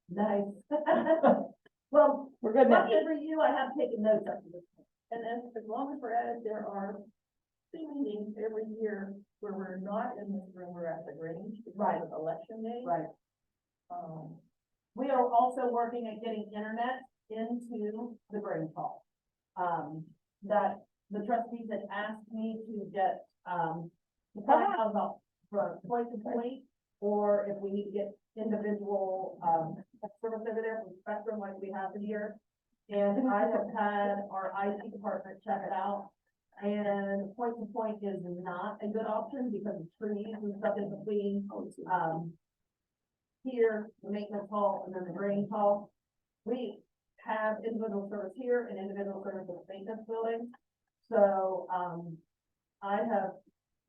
Nice. Well, We're good now. lucky for you, I have taken notes up to this point. And as long as we're at it, there are 2 meetings every year where we're not in this room, we're at the Grange. Right. Of election day. Right. We are also working at getting internet into the Grange Hall. That the trustees had asked me to get, to find out about from point to point, or if we need to get individual, service over there from Spectrum like we have here. And I have had our IT department check it out. And point to point is not a good option because of trees and stuff in between. Here, the maintenance hall, and then the drainage hall. We have individual service here and individual service in the maintenance building. So, I have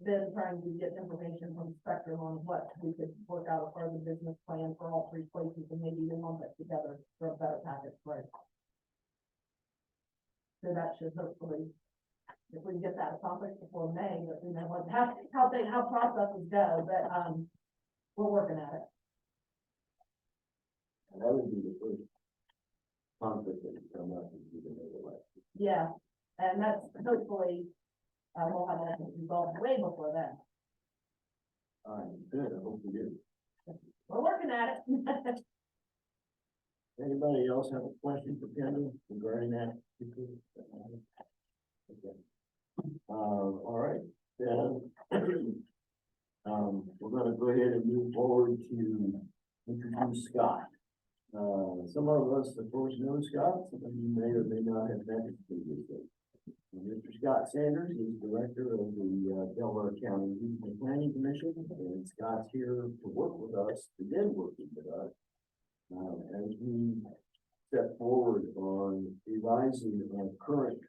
been trying to get information from Spectrum on what we could work out as part of the business plan for all 3 places, and maybe even lump it together for a better package, right? So that should hopefully, if we can get that accomplished before May, but we know what, how processes go, but, we're working at it. And that would be the first conflict that would come up, is the election. Yeah, and that's hopefully, we'll have that resolved way before then. All right, good, I hope we do. We're working at it. Anybody else have a question for Kendall regarding that? Okay. All right, then, we're gonna go ahead and move forward to introduce Scott. Some of us, of course, know Scott, some of you may or may not have met him previously. Mr. Scott Sanders is Director of the Delaware County Regional Planning Commission, and Scott's here to work with us, begin working with us, as we step forward on revising our current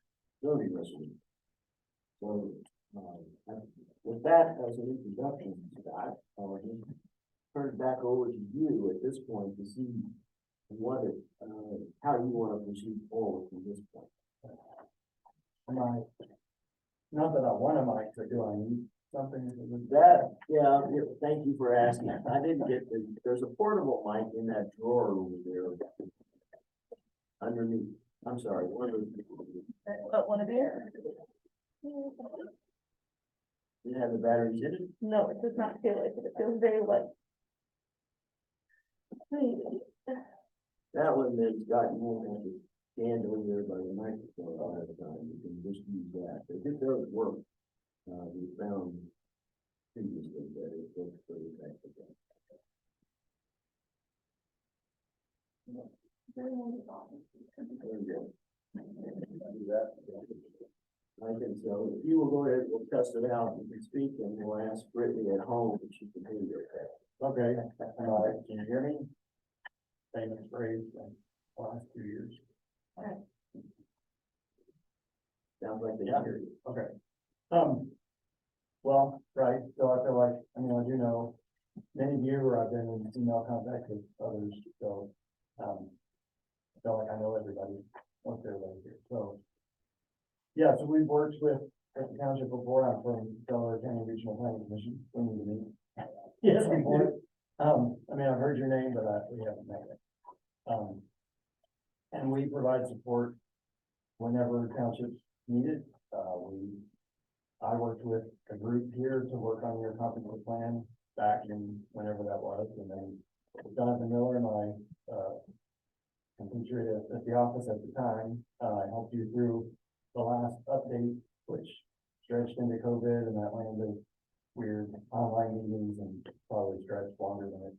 zoning resolution. So, with that as an introduction, Scott, I'll just turn it back over to you at this point to see what it, how you want to proceed forward from this point. Not that I want a mic, so do I need something? That, yeah, thank you for asking. I didn't get there's a portable mic in that drawer over there. Underneath, I'm sorry, one of those. But one of here. You have the batteries in it? No, it does not feel like it. It feels very light. That one then, Scott, you won't have to stand over there by the microphone all the time. You can just use that. If it does work, we found previously that it works very effectively. Very good. Do that. I think so. If you will go ahead, we'll test it out. You can speak and we'll ask Brittany at home if she can hear you okay. Okay, can you hear me? Famous phrase from the last 2 years. Sounds like they hear you. Okay. Well, right, so I feel like, I mean, I do know many of you, or I've been in email contact with others, so, I feel like I know everybody, once they're here, so. Yeah, so we've worked with the township before. I'm from Delaware County Regional Planning Commission, we need to meet. Yes, before. I mean, I've heard your name, but we haven't met yet. And we provide support whenever townships need it. I worked with a group here to work on your comprehensive plan back in whenever that was, and then Jonathan Miller and I, teacher at the office at the time, helped you through the last update, which stretched into COVID, and that went into weird online meetings and probably stretched longer than it,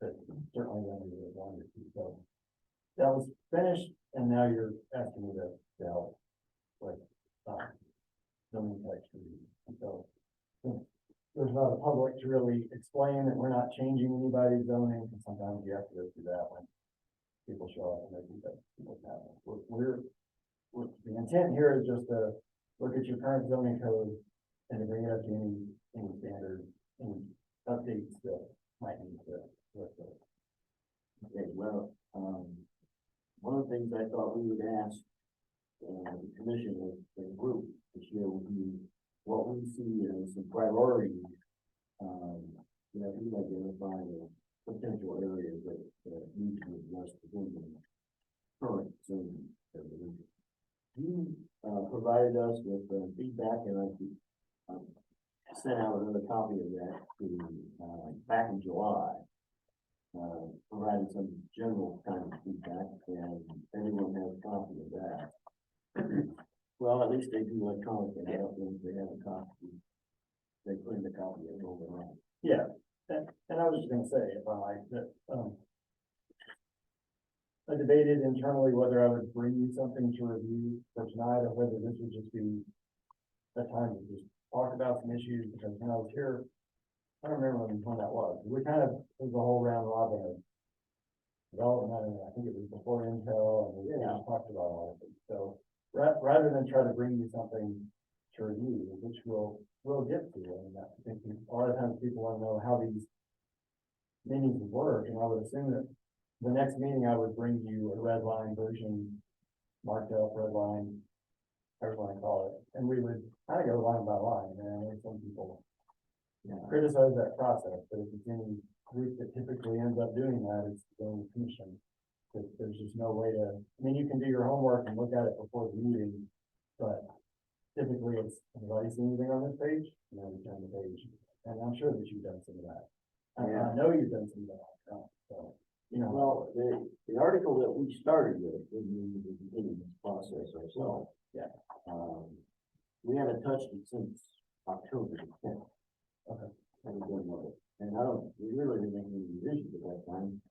but certainly longer than it wanted to. So that was finished, and now you're asking me to help with zoning text review. So there's not a public to really explain that we're not changing anybody's zoning, because sometimes you have to go through that when people show up and they do that. The intent here is just to look at your current zoning code and to bring it up to any standard, any updates that might need to look at. Okay, well, one of the things I thought we would ask the commission and group this year would be what we see as some priorities that we identify as potential areas areas that need to be addressed within the current zoning. He, provided us with feedback, and I sent out another copy of that to, back in July. Provided some general kind of feedback, and everyone has a copy of that. Well, at least they do electronically. I don't know if they have a copy. They print a copy of it overnight. Yeah, and I was just gonna say, if I like, that, I debated internally whether I would bring you something to review for tonight, or whether this would just be a time to just talk about some issues, because when I was here, I don't remember when that was. We kind of, it was a whole round robin of development, and I think it was before Intel, and we talked about all of it. So rather than try to bring you something to review, which we'll get to, and I think a lot of times people want to know how these meetings work, and I would assume that the next meeting I would bring you a red line version, marked up red line, however you want to call it, and we would kind of go line by line. And I know some people criticize that process, but if it's any group that typically ends up doing that, it's the zoning commission. There's just no way to, I mean, you can do your homework and look at it before the meeting, but typically it's, anybody see anything on this page? And then we turn the page, and I'm sure that you've done some of that. I know you've done some of that, so, you know. Well, the article that we started with, when we were beginning this process ourselves. Yeah. We haven't touched it since October the 10th. Okay. And we really didn't make any revisions at that time.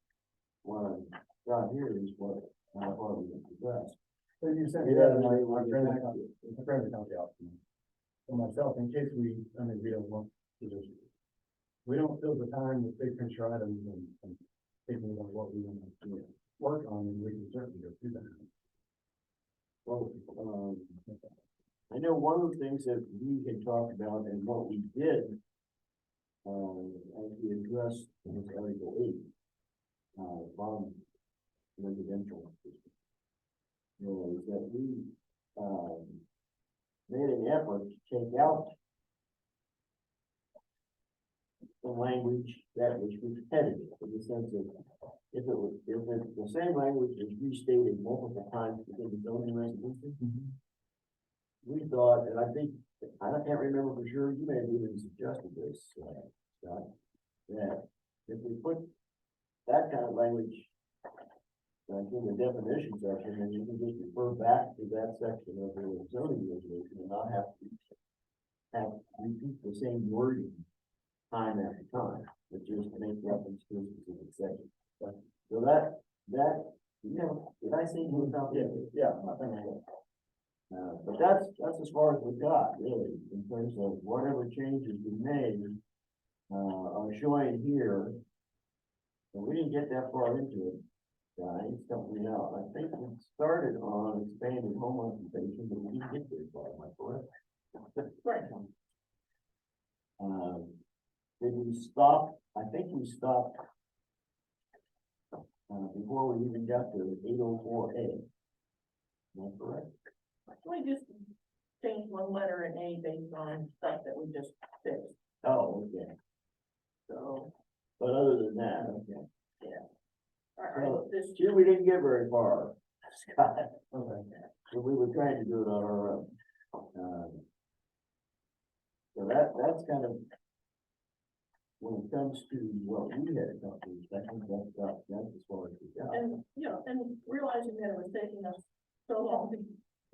What I got here is what I thought we would progress. So you sent me Yeah, that, and they I'm will trying get back to, to you. I'm trying to count out for myself, in case we don't want to just, we don't fill the time with big picture items and thinking about what we want to work on, and we can certainly go through that. Well, I know one of the things that we had talked about and what we did, as we addressed in Article 8, bottom residential, was that we, made an effort to take out the language that was repetitive, in the sense of, if the same language was restated multiple times within the zoning resolution, we thought, and I think, I can't remember for sure, you may have even suggested this, Scott, that if we put that kind of language like in the definition section, then you can just refer back to that section of the zoning resolution and not have to repeat the same wording time after time, but just make reference to a specific section. So that, you know, did I say you about that? Yeah, I think so. But that's as far as we got, really, in terms of whatever changes we made, are showing here. And we didn't get that far into it, guys, help me out. I think we started on expanding home occupation, but we didn't get very far, am I correct? Right. Did we stop? I think we stopped before we even got to 804A. Am I correct? We just changed one letter in A based on stuff that we just fixed, Oh, okay. so, But other than that, okay. yeah. All right, this, Gee, we didn't get very far, Scott. Okay. So we were trying to do it on our own. So that's kind of, when it comes to what we had accomplished, I think that's as far as we got. and, you know, and realizing that it was taking us so long to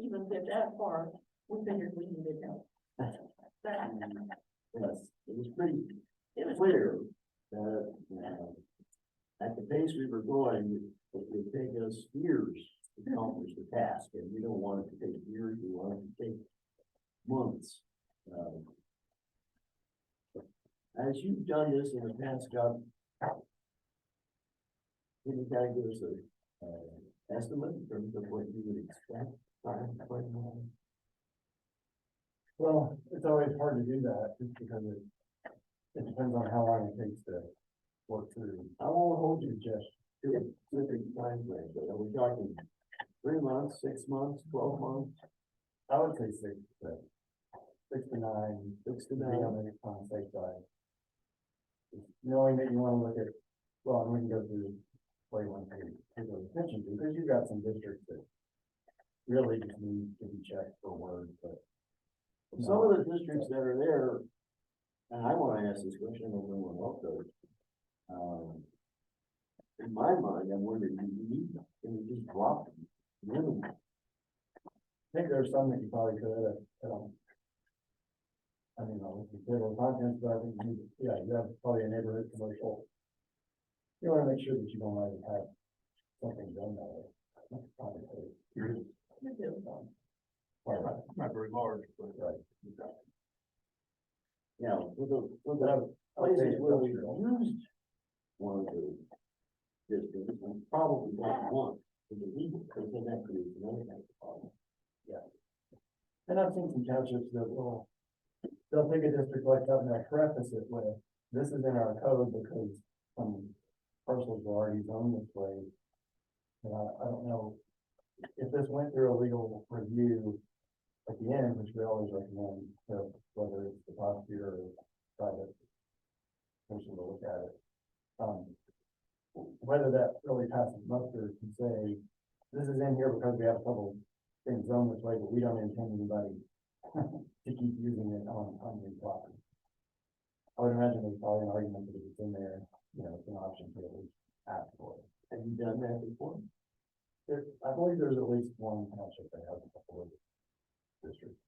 even get that far, we figured we needed help. That, Yes, it was pretty it was clear that, at the pace we were going, it would take us years to accomplish the task, and we don't want it to take years, we want it to take months. As you've done this in the past, Scott, can you kind of give us a estimate in terms of what you would expect? Well, it's always hard to do that, just because it depends on how long it takes to work through. I won't hold you just to a specific time frame, but are we talking 3 months, 6 months, 12 months? I would say 6 to 9, 6 to to be 9. on the safe side. Just knowing that you want to look at Well, and we can go through what you want to pay attention to, because you've got some districts that really just need to be checked for words, but. Some of the districts that are there, and I wanna ask this question, I don't know what else does. In my mind, I'm wondering, do you need them? Can we just drop them? Minimum. I think there's some that you probably could, I mean, if you table contents, but I think you need, yeah, you have probably a neighborhood commercial. You wanna make sure that you don't already have something done that way. You do. Not very large, but. Right. Yeah, for the places where we used one of the districts, we probably don't want to delete it, because then that creates another kind of problem. And I've seen some townships that will, they'll take a district like that and they'll preface it with, this is in our code because some parcels were already zoned this way. And I don't know if this went through a legal review at the end, which we always recommend, so whether it's the prosecutor or private person to look at it. Whether that really passes muster to say, this is in here because we have a couple things zoned this way, but we don't intend anybody to keep using it on the property. I would imagine there's probably an argument that if it's in there, you know, it's an option to at least ask for it. Have you done that before? I believe there's at least one township that has a couple of districts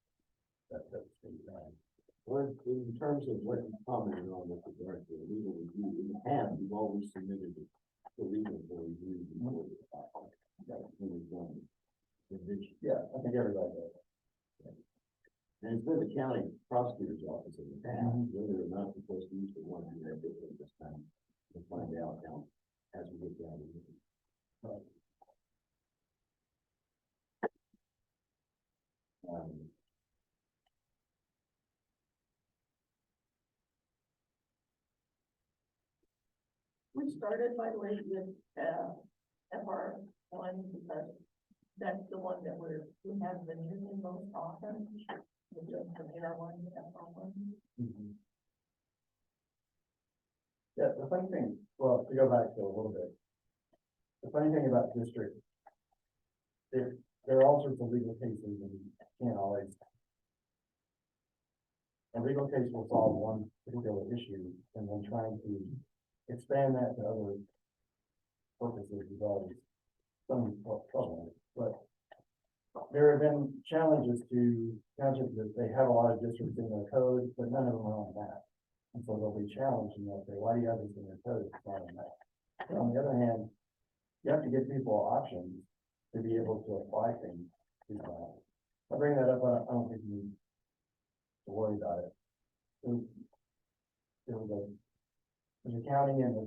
that's being done. Well, in terms of what you commented on with regard to the legal review, in the past, we've always submitted it to legal for review before the that's when we've done revision. Yeah, I think everybody does. And it's been the county prosecutor's office in the past, whether or not the trustees would want to do that different this time, we'll find out now as we get down to it. Right. We started, by the way, with, FR one, because that's the one that we have been using most often, which is from AR one to FR one. Yeah, the funny thing, well, to go back to a little bit, the funny thing about district, there are all sorts of legal cases and you can't always. A legal case will solve one particular issue and then trying to expand that to other purposes is always some trouble. But there have been challenges to townships that they have a lot of districts in their code, but none of them are on that. And so they'll be challenged and they'll say, why do you have this in your code? It's not on that. But on the other hand, you have to give people options to be able to apply things to that. I bring that up, I don't think you need to worry about it. There's a county in the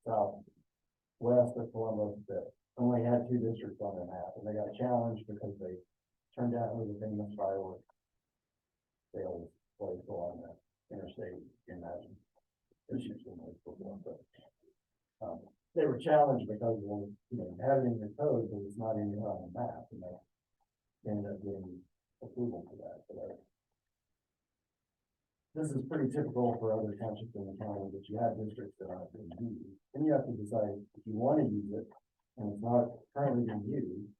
southwest of Columbus that only had 2 districts on their map, and they got challenged because they turned out it was a famous fireworks sales place along the interstate, you can imagine. Issues in those before, but they were challenged because of, you know, having in your code, but it's not in your on the map, and they ended up getting approval for that. So this is pretty typical for other townships in the county, that you have districts that aren't being used, and you have to decide if you want to use it, and it's not currently being used,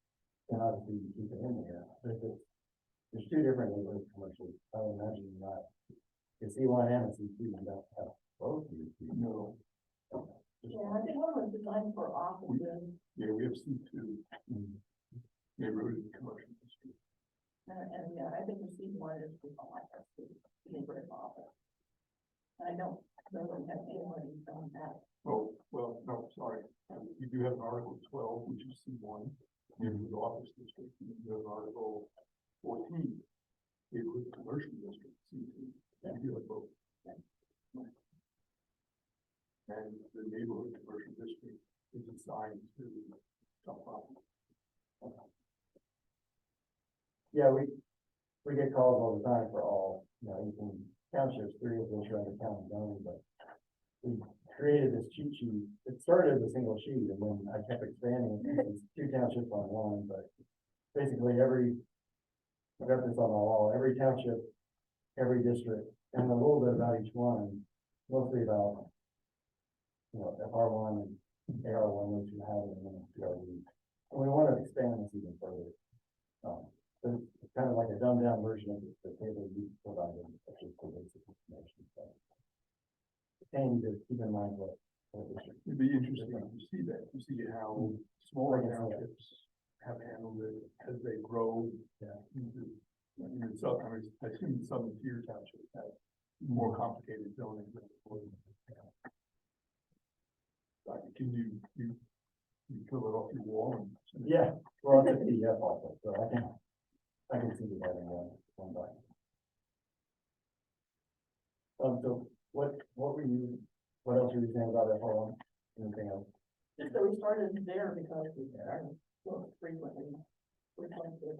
then obviously you keep it in there. But if it's, there's 2 different neighborhood commercials, I would imagine you're not, you see one and a C2, you don't have both used. No. Yeah, I think one was designed for offices, Yeah, we have C2, neighborhood and commercial district. and yeah, I think the season one is people like us to neighborhood office. I don't really have anyone done that. Oh, well, no, sorry. You do have an Article 12, which is C1, neighborhood office district, and you have Article 14, neighborhood commercial district, C2. You do have both. And the neighborhood commercial district is assigned to some property. Yeah, we get calls all the time for all, you know, even townships, 3 of which are under county zoning, but we created this cheat sheet. It started as a single sheet, and then I kept expanding it. It's 2 townships on one, but basically I've got this on my wall, every township, every district, and a little bit about each one, mostly about you know, FR1 and AR1, which you have in the PRD. And we want to expand this even further. But it's kind of like a dumbed down version of the table you provided, which is the basic information. So, and to keep in mind what It'd be interesting to see that, to see how smaller townships have handled it as they grow. Yeah. Into, I assume some tier townships have more complicated zoning. Like, can you fill it off your wall and? yeah, well, it's a PDF also, so I can see that in one document. So what else were you saying about FR1? Anything else? Just that we started there because we so frequently requested.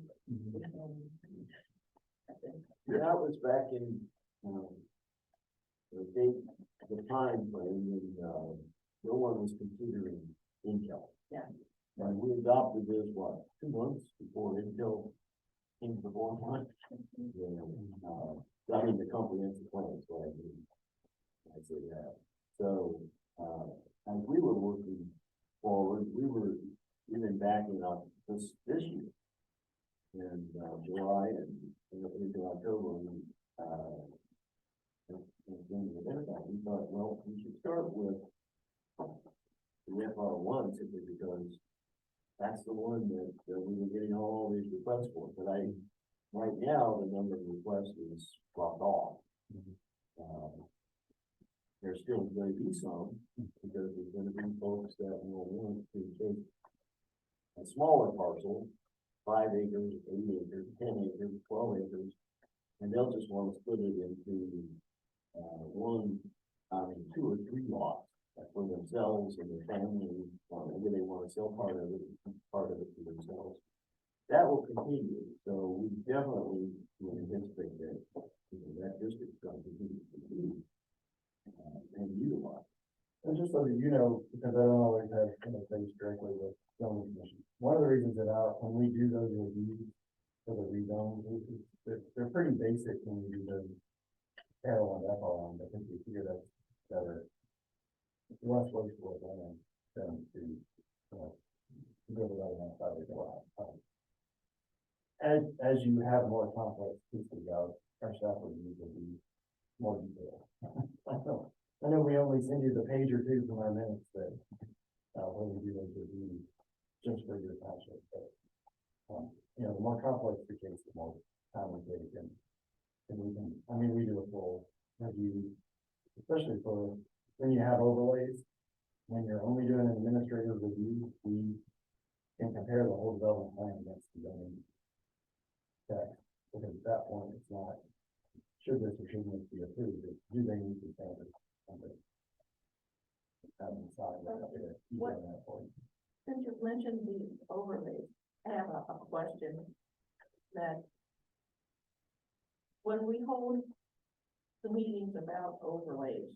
I think. That was back in, the date, the time frame when, no one was considering Intel. Yeah. And we adopted this, 2 months before Intel came to the forefront? I mean, the comprehensive plan, so I say that. So, as we were working forward, we've been back in this year. In July and into October, we thought, well, we should start with the FR1 simply because that's the one that we were getting all these requests for. But right now, the number of requests is dropped off. There's still going to be some because there's going to be folks that will want to take a smaller parcel, 5 acres, 8 acres, 10 acres, 12 acres, and they'll just want to split it into 2 or 3 lots for themselves and their family, or maybe they want to sell part of it to themselves. That will continue, so we definitely will anticipate that, that district's going to continue to be and utilize. And just so that you know, because I don't always have interface directly with zoning commission, one of the reasons that when we do those reviews for the rezone, they're pretty basic when we do the L1, FR1, because we figure that's better. Less wasteful than to, build it out outside of the lot. As you have more complex pieces out, our staff would usually be more detailed. I know we only send you the page or two from our minutes that, when we do those reviews, just for your township, but, the more complex the case, the more time we take, and we do a full review, especially for when you have overlays. When you're only doing an administrative review, we can compare the whole development plan against the zoning text, because at that point, it's not, should this or shouldn't this be approved, it's do they meet the standards? Since you've mentioned the overlays, I have a question that when we hold the meetings about overlays,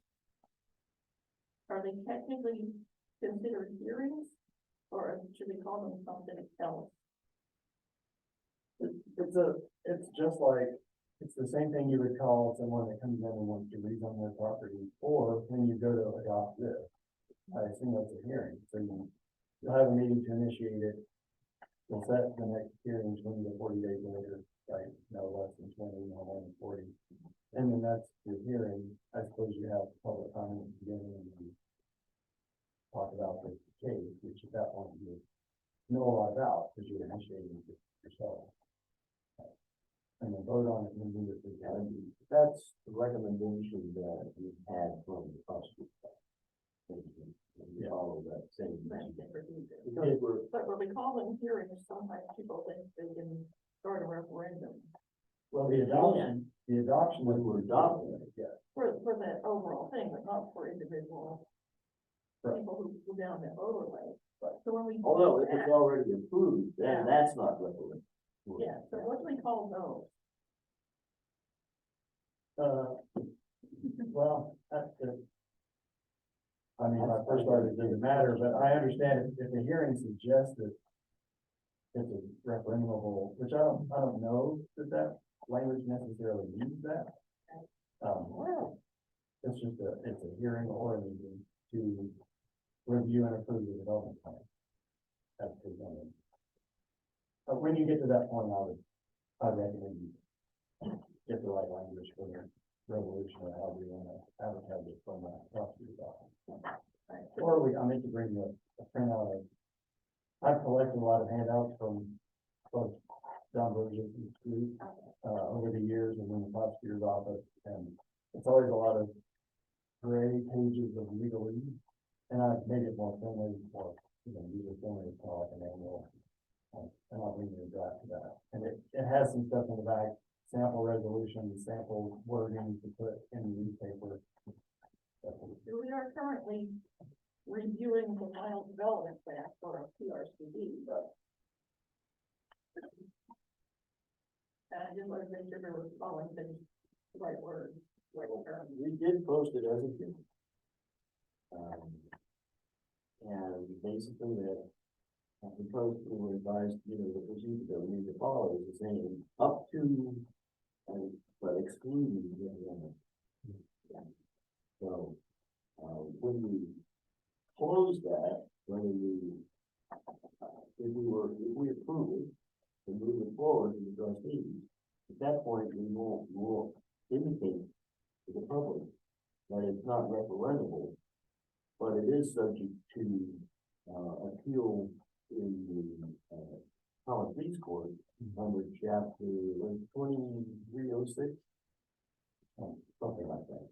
are they technically considered hearings, or should we call them something else? It's just like, it's the same thing you would call someone that comes in and wants to rezone their property, or when you go to adopt this, I assume that's a hearing, so you'll have a meeting to initiate it. You'll set the next hearing 20 to 40 days later, right, no less than 20, no more than 40. And then that's your hearing. I suppose you have public comment at the beginning and you talk about the case, which at that point you know a lot about, because you're initiating it yourself. And then vote on it and move it to the end. That's the recommendation that we had from the prosecutor. We follow that same message. But when we call them hearings, sometimes people think they can start a referendum. Well, the adoption When we're adopting it, yeah. For the overall thing, but not for individual Right. people who go down the overlay. But so when we. although if it's already approved, then that's not referendum. Yeah, so what do we call those? Well, that's the. I mean, my first thought it doesn't matter, but I understand if the hearing suggests that it's a referendumable, which I don't know that language necessarily means that. Well, It's just it's a hearing or a meeting to review and approve the development plan. That's presented. But when you get to that point, I'd recommend you get the right language for the resolution or how we want to advertise it from the prosecutor's office. Or I meant to bring you a printout of, I've collected a lot of handouts from both John Burgess and Street, over the years and in the prosecutor's office, and it's always a lot of gray pages of legalese, and I've made it more friendly, more, user friendly, it's not like an annual. And I'll bring you a draft of that, and it has some stuff in the back, sample resolution, sample wording to put in the newspaper. We are currently reviewing the final development plan for a PRCD, but. And I just want to make sure we were following things, the right words, right term. We did post it as a hearing. And basically that, because we were advised, the procedure that we need to follow is the same, up to, but excluding the amendment. So, when we close that, whether if we approve it, and move it forward to the trustees, at that point, we will indicate to the public that it's not referendable, but it is subject to, appeal in the, common pleas court under chapter 2306, something like that.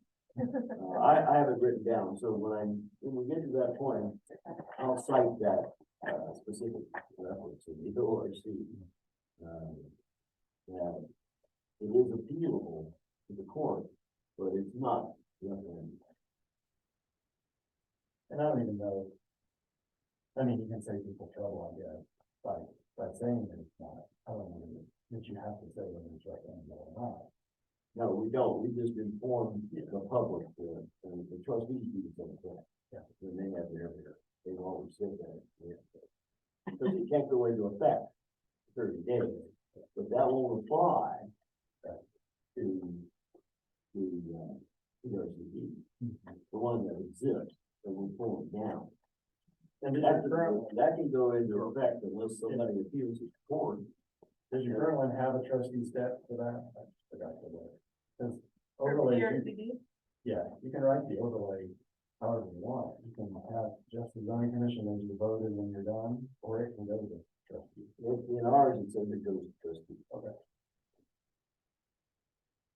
I have it written down, so when we get to that point, I'll cite that, specific reference in the ORC. That it is appealable to the court, but it's not referendum. And I don't even know, I mean, you can save people trouble, I guess, by saying that it's not, I don't know that you have to say whether it's referendable or not. No, we don't, we just inform the public, and the trustees do the same thing. Yeah. When they have they always say that. Because it can't go into effect 30 days, but that won't apply to the PRCD, the one that exists, that will pull it down. And that can go into effect unless somebody appeals to the court. Does your current one have a trustee step for that? I forgot to look. Does overlay, yeah, you can write the overlay however you want. You can have just the zoning commission as you voted when you're done, or it can go to the trustee. In ours, it says it goes to trustee. Okay.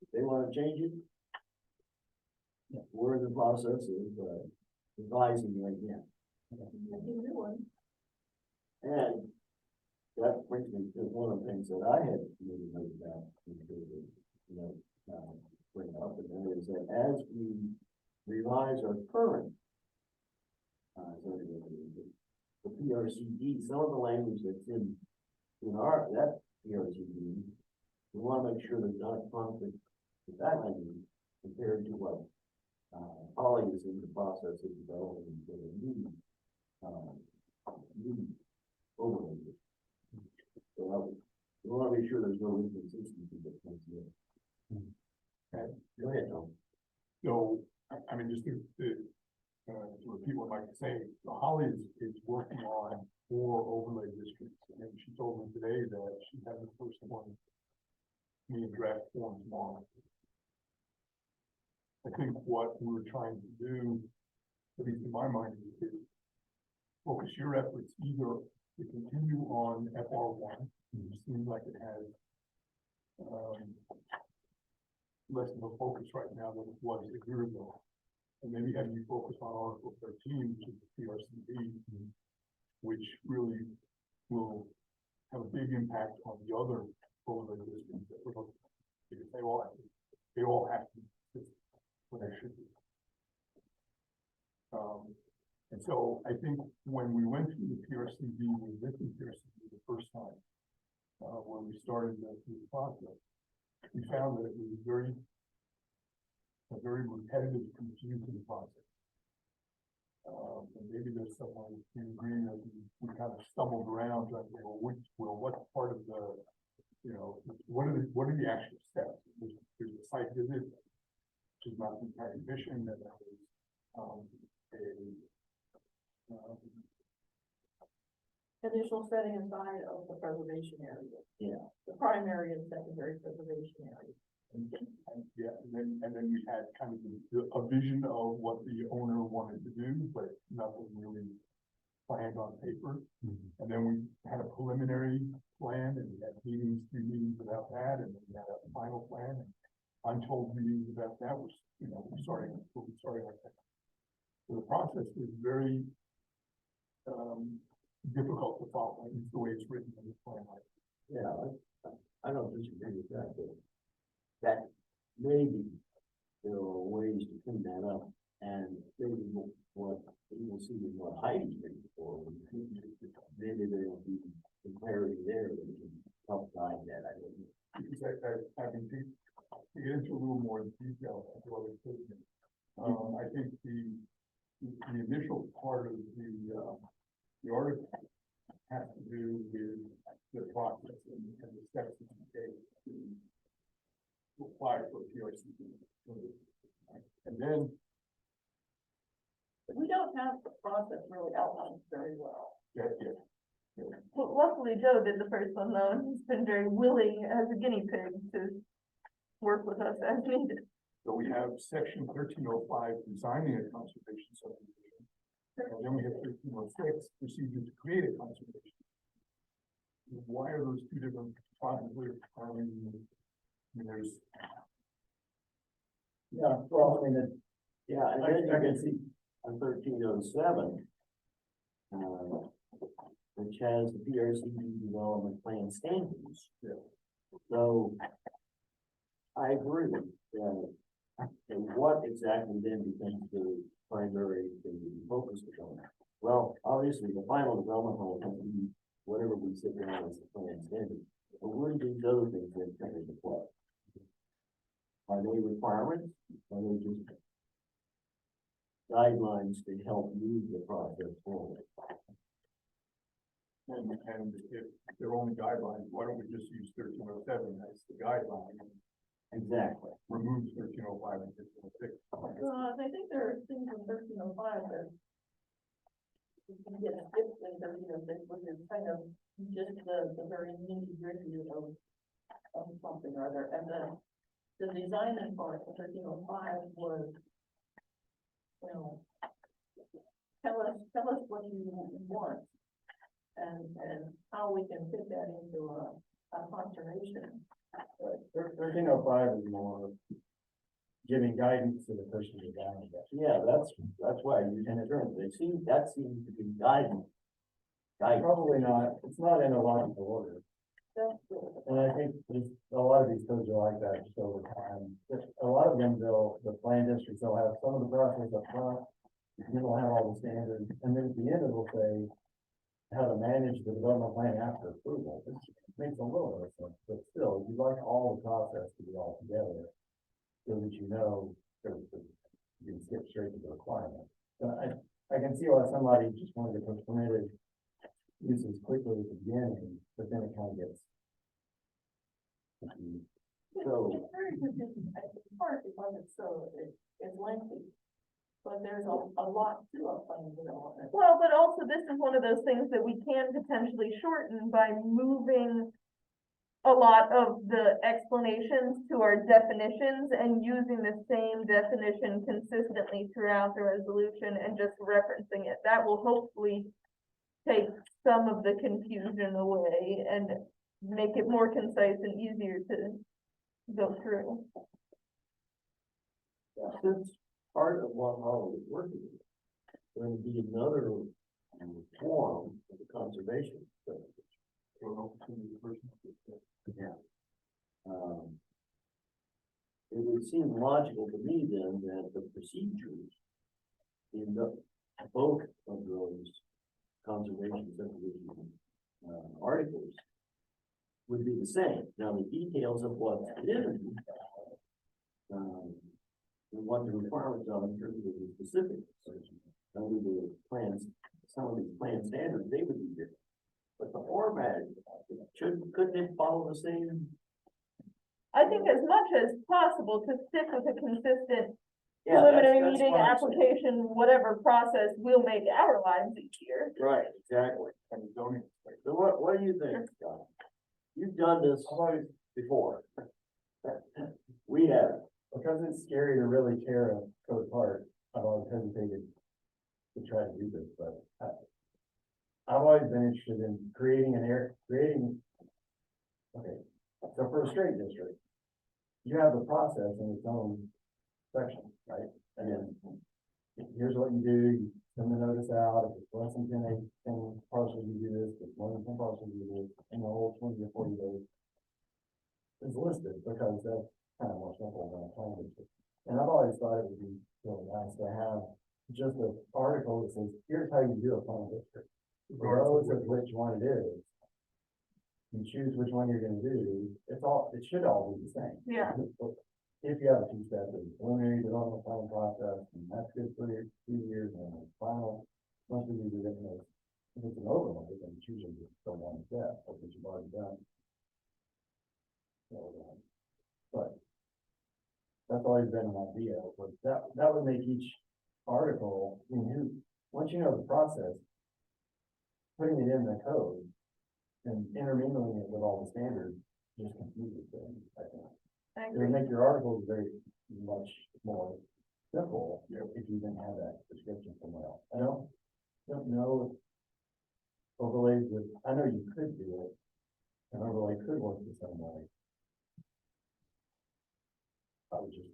If they want to change it, we're in the process of advising right now. And that brings me to one of the things that I had really noted about, bring up, and that is that as we revise our current the PRCD, some of the language that's in that PRCD, we want to make sure there's not a conflict with that language compared to what Holly is in the process of developing for the new overlay. So we want to make sure there's no inconsistency that comes in. Okay, go ahead, Tom. So, I mean, just to repeat what Mike was saying, Holly is working on 4 overlay districts, and she told me today that she had the first one in draft form tomorrow. I think what we were trying to do, at least in my mind, is focus your efforts either to continue on FR1, which seems like it has less of a focus right now than it was a year ago. And maybe have you focus on Article 13, which is the PRCD, which really will have a big impact on the other overlay districts that we're looking at, because they all have to be what they should be. And so I think when we went through the PRCD, we went through PRCD the first time, when we started the process, we found that it was a very repetitive, confusing process. And maybe there's someone in agreement that we kind of stumbled around trying to say, what part of the, what are the actual steps? There's a site visit, which is not the entire mission, and that was initial setting aside of the preservation area. Yeah. The primary and secondary preservation area. Yeah, and then we had kind of a vision of what the owner wanted to do, but nothing really planned on paper. And then we had a preliminary plan, and we had meetings, 3 meetings about that, and then we had a final plan, and untold meetings about that, which, we started like that. So the process is very, difficult to follow, it's the way it's written in the plan. Yeah, I don't disagree with that, but that maybe there are ways to clean that up, and maybe what we will see is what Heidi's bringing forward. Maybe there will be some clarity there that can help guide that, I don't know. Because I mean, to get into a little more detail, I feel like it's, I think the initial part of the article has to do with the process and the steps that you take to apply for a PRC. And then, We don't have the process really outlined very well. yeah, Well, luckily Joe did the first one though, and he's been very willing as a guinea pig to work with us as needed. so we have section 1305, designing a conservation subdivision. And then we have 1306, procedure to create a conservation. Why are those two different processes? I mean, there's, Yeah, well, I mean, Yeah, and then you can see on 1307, which has the PRCD development plan standards. Yeah. So I agree that, and what exactly then becomes the primary thing to be focused on? Well, obviously, the final development will have to be whatever we sit down as the plan standard. But where do these other things then come into play? Are they requirements? Are they just guidelines to help move the process forward? and if they're only guidelines, why don't we just use 1307 as the guideline? Exactly. Remove 1305 and 1306. I think there are things in 1305 that you can get skipped in 1306, which is kind of just the very nitty gritty of something or other. And the design and part of 1305 was, tell us what you want and how we can fit that into a conservation. 1305 is more giving guidance to the person who's down there. Yeah, that's why I use the term. That seems to be guidance. Probably not, it's not in a logical order. That's good. And I think a lot of these codes are like that just over time. A lot of them, the plan districts, they'll have some of the process up front, and then they'll have all the standards, and then at the end it will say how to manage the development plan after approval. It makes a little bit of sense, but still, you'd like all the process to be all together, so that you can skip straight to the requirement. So I can see why somebody just wanted to put permitted uses quickly at the beginning, but then it kind of gets. So- It's very confusing, in part because it's lengthy, but there's a lot to a plan development. Well, but also this is one of those things that we can potentially shorten by moving a lot of the explanations to our definitions and using the same definition consistently throughout the resolution and just referencing it. That will hopefully take some of the confusion away and make it more concise and easier to go through. Since part of what Harlem is working with, there will be another form of the conservation. Yeah. It would seem logical to me then that the procedures in both of those conservation subdivision articles would be the same. Now, the details of what's in and what the requirements are in terms of the specifics. Under the plans, some of these plan standards, they would be different. But the format, couldn't it follow the same? I think as much as possible to stick with a consistent Yeah, preliminary that's meeting, what I'm saying. application, whatever process will make our lives easier. Right, exactly. And zoning do you think, Scott? You've done this before. We have. Because it's scary to really tear a code apart, I've always hesitated to try to do this, but I've always been interested in creating okay, so for a straight district, you have the process in its own section, right? And then here's what you do, you send the notice out, if it's less than 10 parcels, you do this, if it's more than 10 parcels, you do this, and the whole 20 to 40 days is listed, because that's kind of more simple than a plan district. And I've always thought it would be really nice to have just an article that says, here's how you do a plan district. Regardless of which one it is, you choose which one you're gonna do, it should all be the same. Yeah. If you have a two-step, there's preliminary development plan process, and that's good for 2 years, and then the final, most of these are different. If it's an overlay, then it's usually just the one step, of which you've already done. So, but that's always been an idea, but that would make each article, I mean, once you know the process, putting it in the code and intermingling it with all the standards just confuses things, I think. I It would agree. make your articles very much more simple if you didn't have that description somewhere else. I don't know if overlays would, I know you could do it, an overlay could work the same way. I would just,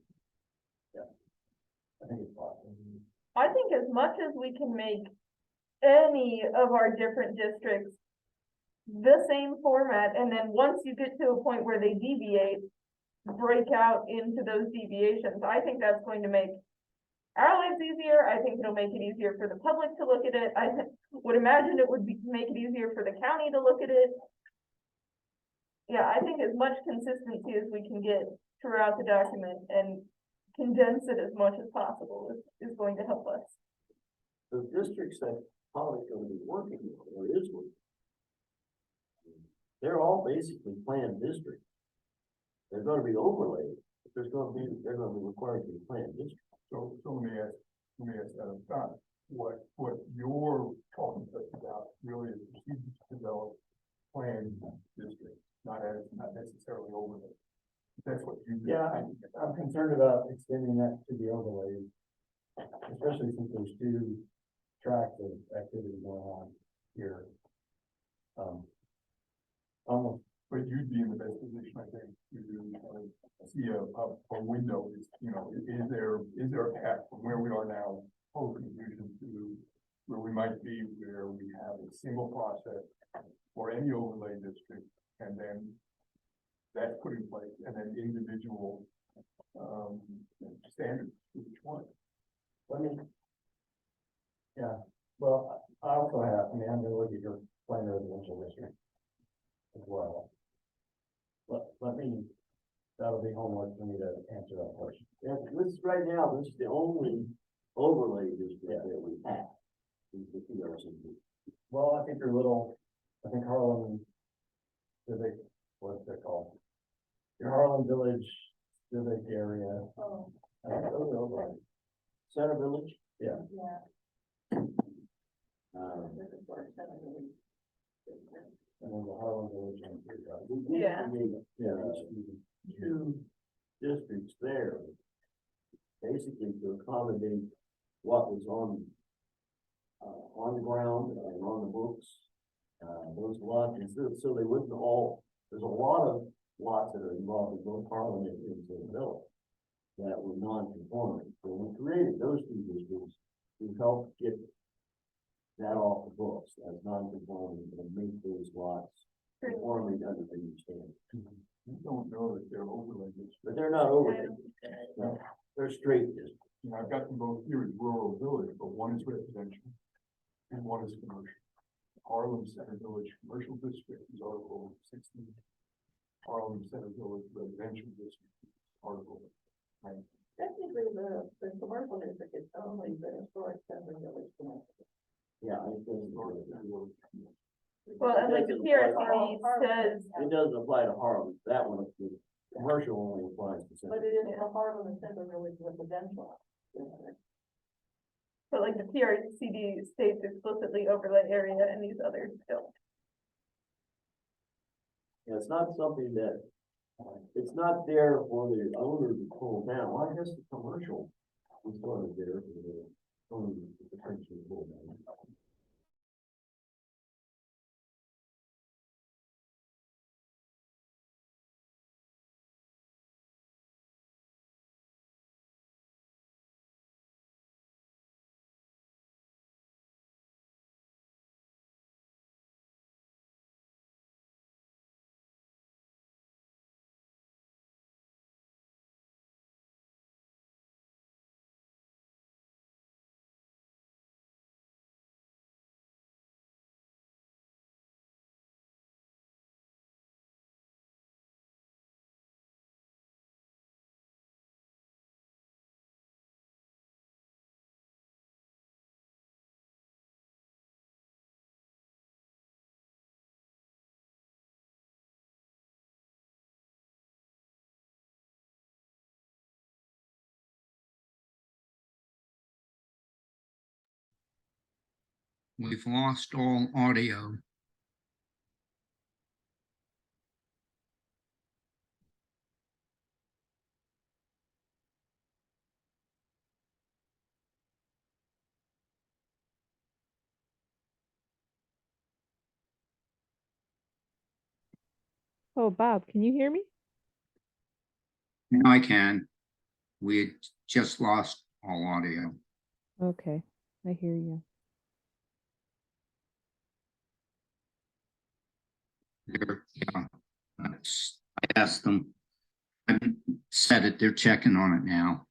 I think it's possible. I think as much as we can make any of our different districts the same format, and then once you get to a point where they deviate, break out into those deviations, I think that's going to make our lives easier. I think it'll make it easier for the public to look at it. I would imagine it would make it easier for the county to look at it. Yeah, I think as much consistency as we can get throughout the document and condense it as much as possible is going to help us. The districts that Holly's gonna be working with, or is working, they're all basically planned districts. They're gonna be overlaid, but they're gonna be required to be planned districts. So let me ask that, Scott, what you're talking about really is procedures to develop planned districts, not necessarily overlay. That's what you. Yeah, I'm concerned about extending that to the overlays, especially since there's 2 tracks of activity going on here. Almost, But you'd be in the best position, I think, to see a window, is there a path from where we are now, total confusion, to where we might be, where we have a single process for any overlay district, and then that's put in place, and then individual, standards for each one. yeah, well, I also have, I'm gonna look at your planned residential district as well. Let me, that'll be homework for me to answer that question. Yeah, this is right now, this is the only overlay district that we have. Is the PRCD. Well, I think Harlem Civic, what's it called? Your Harlem Village Civic Area. Oh, Center Village. yeah. Um, This is where it's gonna be. And then the Harlem Village. And we did Yeah. create, 2 districts there, basically to accommodate what was on the ground and on the books. Those lots, and so they wouldn't all, there's a lot of lots that are involved in both Harlem and Village that were non-conforming. So we created those 2 districts to help get that off the books as non-conforming and make those lots conforming under the new standard. You don't know that they're overlay districts. But they're not overlaid. No, they're straight districts. I've got them both here as rural village, but one is residential and one is commercial. Harlem Center Village Commercial District is Article 16. Harlem Center Village Residential District is Article 9. Technically, the commercial district is only the historic center village commercial. Yeah, it doesn't. Well, and like the PRCD says, It doesn't apply to Harlem. That one, the commercial only applies to. But it is a Harlem and center village residential district. but like the PRCD states explicitly overlay area and these others don't. Yeah, it's not something that, it's not there for the owner to pull down. Well, I guess the commercial is sort of there for the owner to potentially pull down. We've lost all audio. Oh, Bob, can you hear me? Now I can. We had just lost all audio. Okay, I hear you. Yeah, I asked them. I said it, they're checking on it now.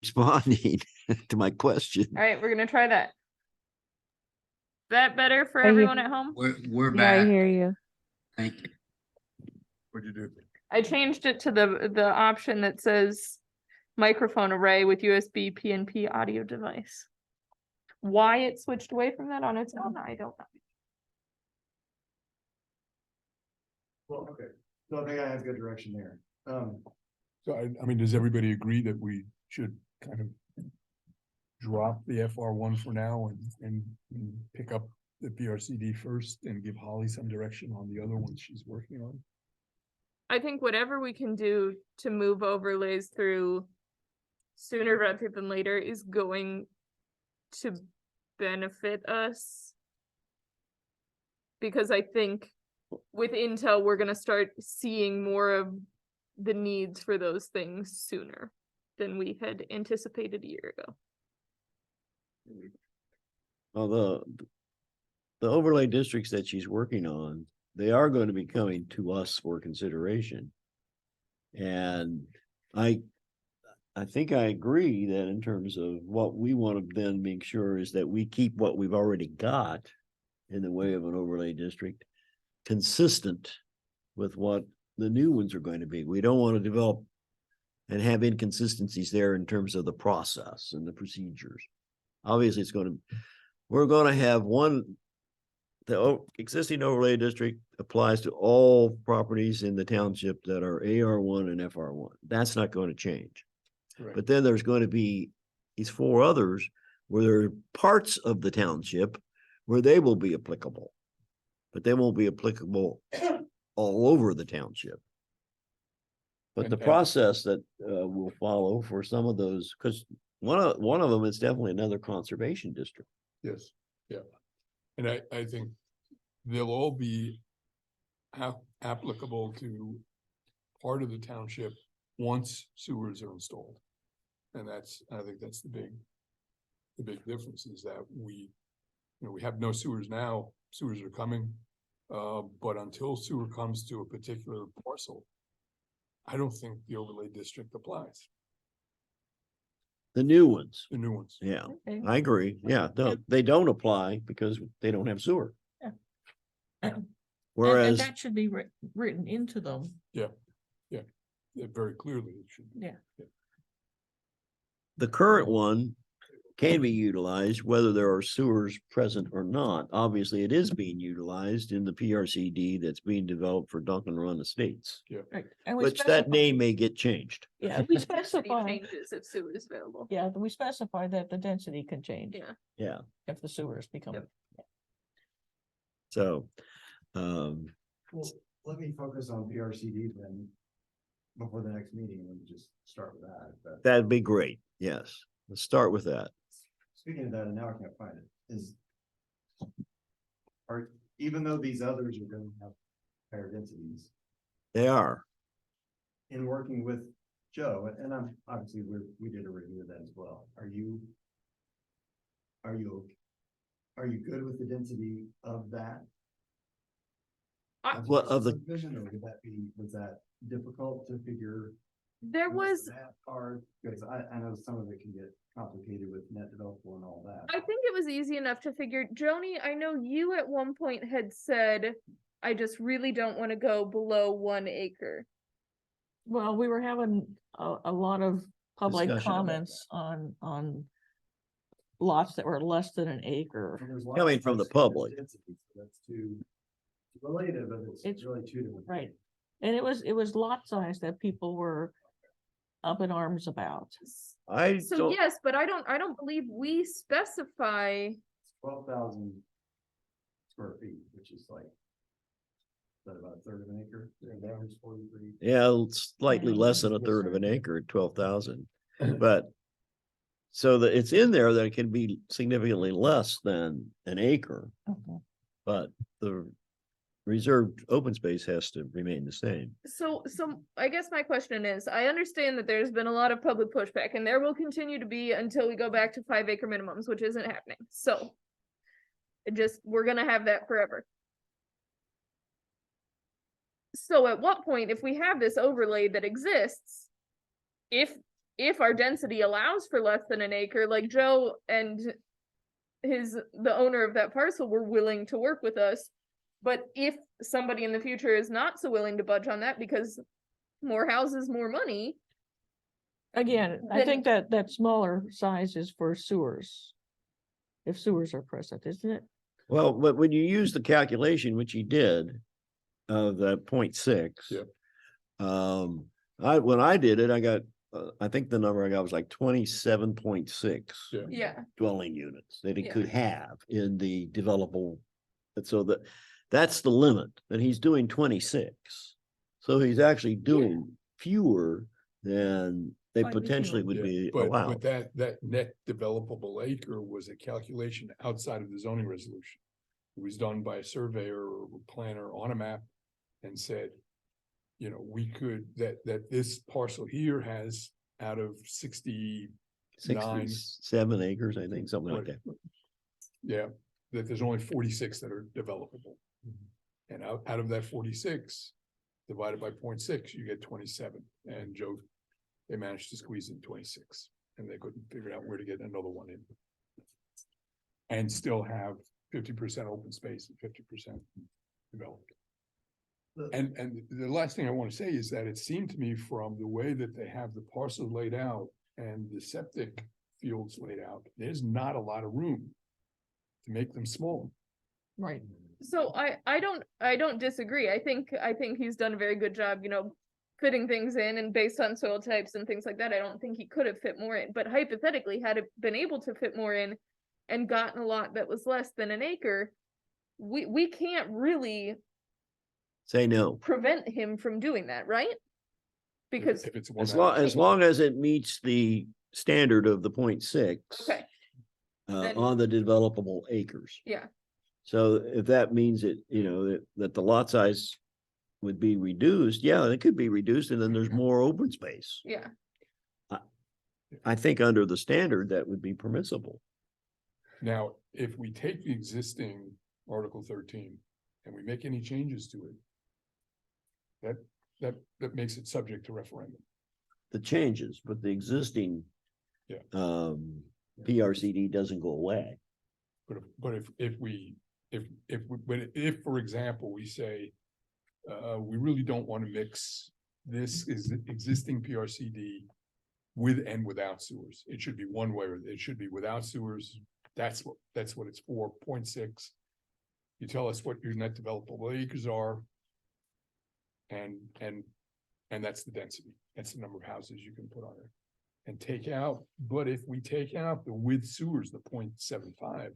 Responding to my question. All right, we're gonna try that. Is that better for I hear- everyone at home? We're Yeah, I back. hear you. Thank you. What'd you do? I changed it to the option that says microphone array with USB PNP audio device. Why it switched away from that on its own, I don't know. Well, okay, so I think I have good direction there. So I mean, does everybody agree that we should kind of drop the FR1 for now and pick up the PRCD first and give Holly some direction on the other ones she's working on? I think whatever we can do to move overlays through sooner rather than later is going to benefit us. Because I think with Intel, we're gonna start seeing more of the needs for those things sooner than we had anticipated a year ago. Well, the overlay districts that she's working on, they are going to be coming to us for consideration. And I think I agree that in terms of what we want to then make sure is that we keep what we've already got in the way of an overlay district consistent with what the new ones are going to be. We don't want to develop and have inconsistencies there in terms of the process and the procedures. Obviously, we're going to have the existing overlay district applies to all properties in the township that are AR1 and FR1. That's not going to change. Correct. But then there's going to be these 4 others where there are parts of the township where they will be applicable, but they won't be applicable all over the township. But the And- process that will follow for some of those, because one of them is definitely another conservation district. Yes, yeah. And I think they'll all be applicable to part of the township once sewers are installed. And I think that's the big difference is that we have no sewers now, sewers are coming. But until sewer comes to a particular parcel, I don't think the overlay district applies, The new ones, the new ones. yeah, Okay. I agree, yeah, they don't apply because they don't have sewer. And Whereas, that should be written into them. Yeah, very clearly it should. Yeah. the current one can be utilized whether there are sewers present or not. Obviously, it is being utilized in the PRCD that's being developed for Duncan Run Estates, Right. And we which that specify- name may get changed. Yeah, we Density specify, changes if sewer is available. yeah, we specify that the density can change Yeah. Yeah, if the sewers become. Yep. so, Well, let me focus on PRCD then before the next meeting and just start with that. But that'd be great, yes. Let's start with that. speaking of that, and now I can't find it, even though these others are gonna have higher densities, They are. in working with Joe, and I'm, obviously, we did a review of that as well. Are you good with the density of that? Well, of the- Subdivision, or was that difficult to figure? There was, That part, because I know some of it can get complicated with net developable and all that. I think it was easy enough to figure. Joni, I know you at one point had said, I just really don't want to go below 1 acre. Well, we were having a lot of public Discussion about comments on lots that were less than an acre. And there's Coming lots from the of public. density, so that's too related, but it's It's- really two different. Right. And it was lot size that people were up in arms about. I So don't, yes, but I don't believe we specify. 12,000 square feet, which is like, is that about a third of an acre? That was 43. yeah, slightly less than a third of an acre at 12,000, but. So that it's in there that it can be significantly less than an acre, but the reserved open space has to remain the same. So I guess my question is, I understand that there's been a lot of public pushback and there will continue to be until we go back to 5 acre minimums, which isn't happening. So we're gonna have that forever. So at what point, if we have this overlay that exists, if our density allows for less than an acre, like Joe and the owner of that parcel were willing to work with us. But if somebody in the future is not so willing to budge on that because more houses, more money. Again, I Then- think that smaller size is for sewers. If sewers are present, isn't it? Well, but when you use the calculation, which he did, of the 0.6. Yep. When I did it, I got, I think the number I got was like 27.6 Yeah. Yeah. dwelling units that it Yeah. could have in the developable. And so that's the limit, and he's doing 26. So he's actually doing fewer than they Slightly potentially fewer. would Yeah, be but allowed. that net developable acre was a calculation outside of the zoning resolution. It was done by a surveyor or a planner on a map and said, we could, that this parcel here has out of 69. 67 acres, I think, something like Right. that. Yeah, that there's only 46 that are developable. And out of that 46, divided by 0.6, you get 27. And Joe, they managed to squeeze in 26, and they couldn't figure out where to get another one in. And still have 50% open space and 50% developed. And the last thing I want to say is that it seemed to me from the way that they have the parcel laid out and the septic fields laid out, there's not a lot of room to make them small. Right. So I don't disagree. I think he's done a very good job, fitting things in and based on soil types and things like that. I don't think he could have fit more in, but hypothetically, had it been able to fit more in and gotten a lot that was less than an acre, we can't really Say no. prevent him from doing that, right? Because, If it's one As long as it meets the standard of the 0.6. okay, Then- On the developable acres. yeah. So if that means that, that the lot size would be reduced, yeah, it could be reduced and then there's more open space. Yeah, I think under the standard, that would be permissible. Now, if we take the existing Article 13 and we make any changes to it, that makes it subject to referendum. The changes, but the existing Yeah. PRCD doesn't go away. But if, for example, we say, we really don't want to mix this is existing PRCD with and without sewers. It should be one way, or it should be without sewers. That's what it's for, 0.6. You tell us what your net developable acres are. And that's the density. That's the number of houses you can put on it. And take out, but if we take out the with sewers, the 0.75,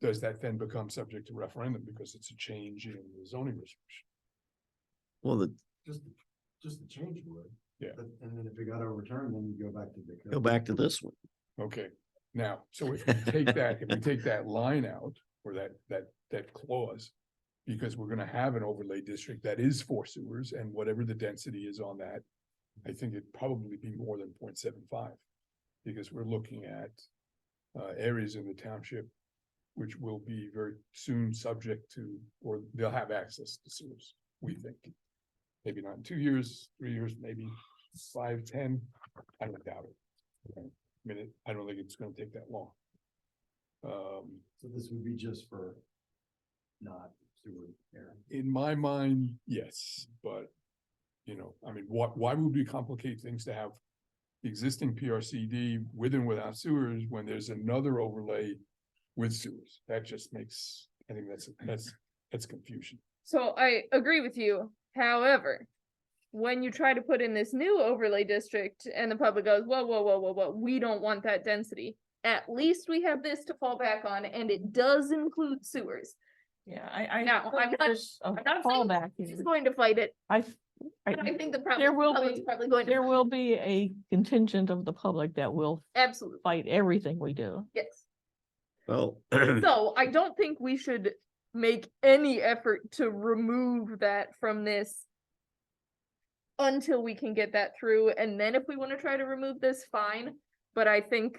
does that then become subject to referendum because it's a change in the zoning restriction? Well, Just the change would. Yeah. And then if it got overturned, then you go back to the. go back to this one. Okay, now, so if we take that line out, or that clause, because we're gonna have an overlay district that is for sewers, and whatever the density is on that, I think it'd probably be more than 0.75, because we're looking at areas in the township which will be very soon subject to, or they'll have access to sewers, we think. Maybe not in 2 years, 3 years, maybe 5, 10, I don't doubt it. I don't think it's gonna take that long. So this would be just for not sewer area. In my mind, yes, but, I mean, why would we complicate things to have the existing PRCD with and without sewers when there's another overlay with sewers? That just makes, I think that's confusion. so I agree with you. However, when you try to put in this new overlay district and the public goes, whoa, we don't want that density. At least we have this to fall back on, and it does include sewers. Yeah, I Now, think I'm not- there's a I'm not saying fallback He's here. going to fight it, I but I think the There will public's be- probably going to. there will be a contingent of the public that will Absolutely, fight everything we do. yes. Well, So I don't think we should make any effort to remove that from this until we can get that through, and then if we want to try to remove this, fine. But I think,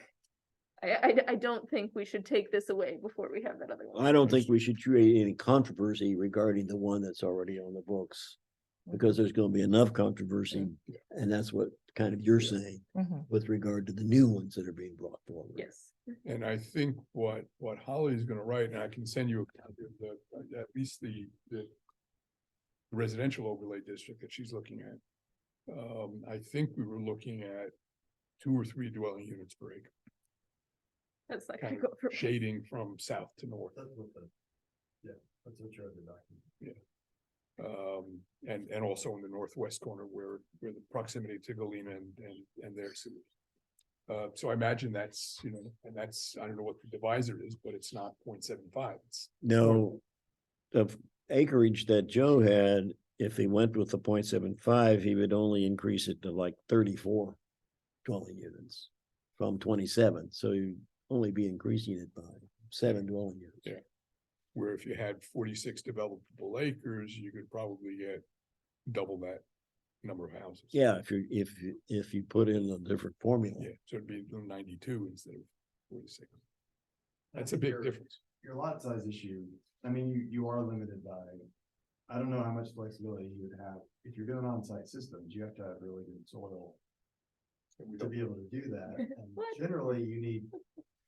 I don't think we should take this away before we have that other one. I don't think we should create any controversy regarding the one that's already on the books. Because there's gonna be enough controversy, and that's what kind of you're saying Mhm. with regard to the new ones that are being brought forward. Yes, And I think what Holly is gonna write, and I can send you a copy of at least the residential overlay district that she's looking at. I think we were looking at 2 or 3 dwelling units per acre, that's not kind gonna go of for. shading from south to north. That's what that's what your other document. And also in the northwest corner where the proximity to Galena and their sewers. So I imagine that's, and that's, I don't know what the divisor is, but it's not 0.75. It's No, the acreage that Joe had, if he went with the 0.75, he would only increase it to like 34 dwelling units from 27, so you'd only be increasing it by 7 dwelling units. Yeah. Where if you had 46 developable acres, you could probably get double that number of houses. Yeah, if you put in a different formula. Yeah, so it'd be 92 instead of 46. That's a big difference. Your lot size issue, I mean, you are limited by, I don't know how much flexibility you would have. If you're doing on-site systems, you have to have really good soil And we to don't, be able to do that. And What? generally, you need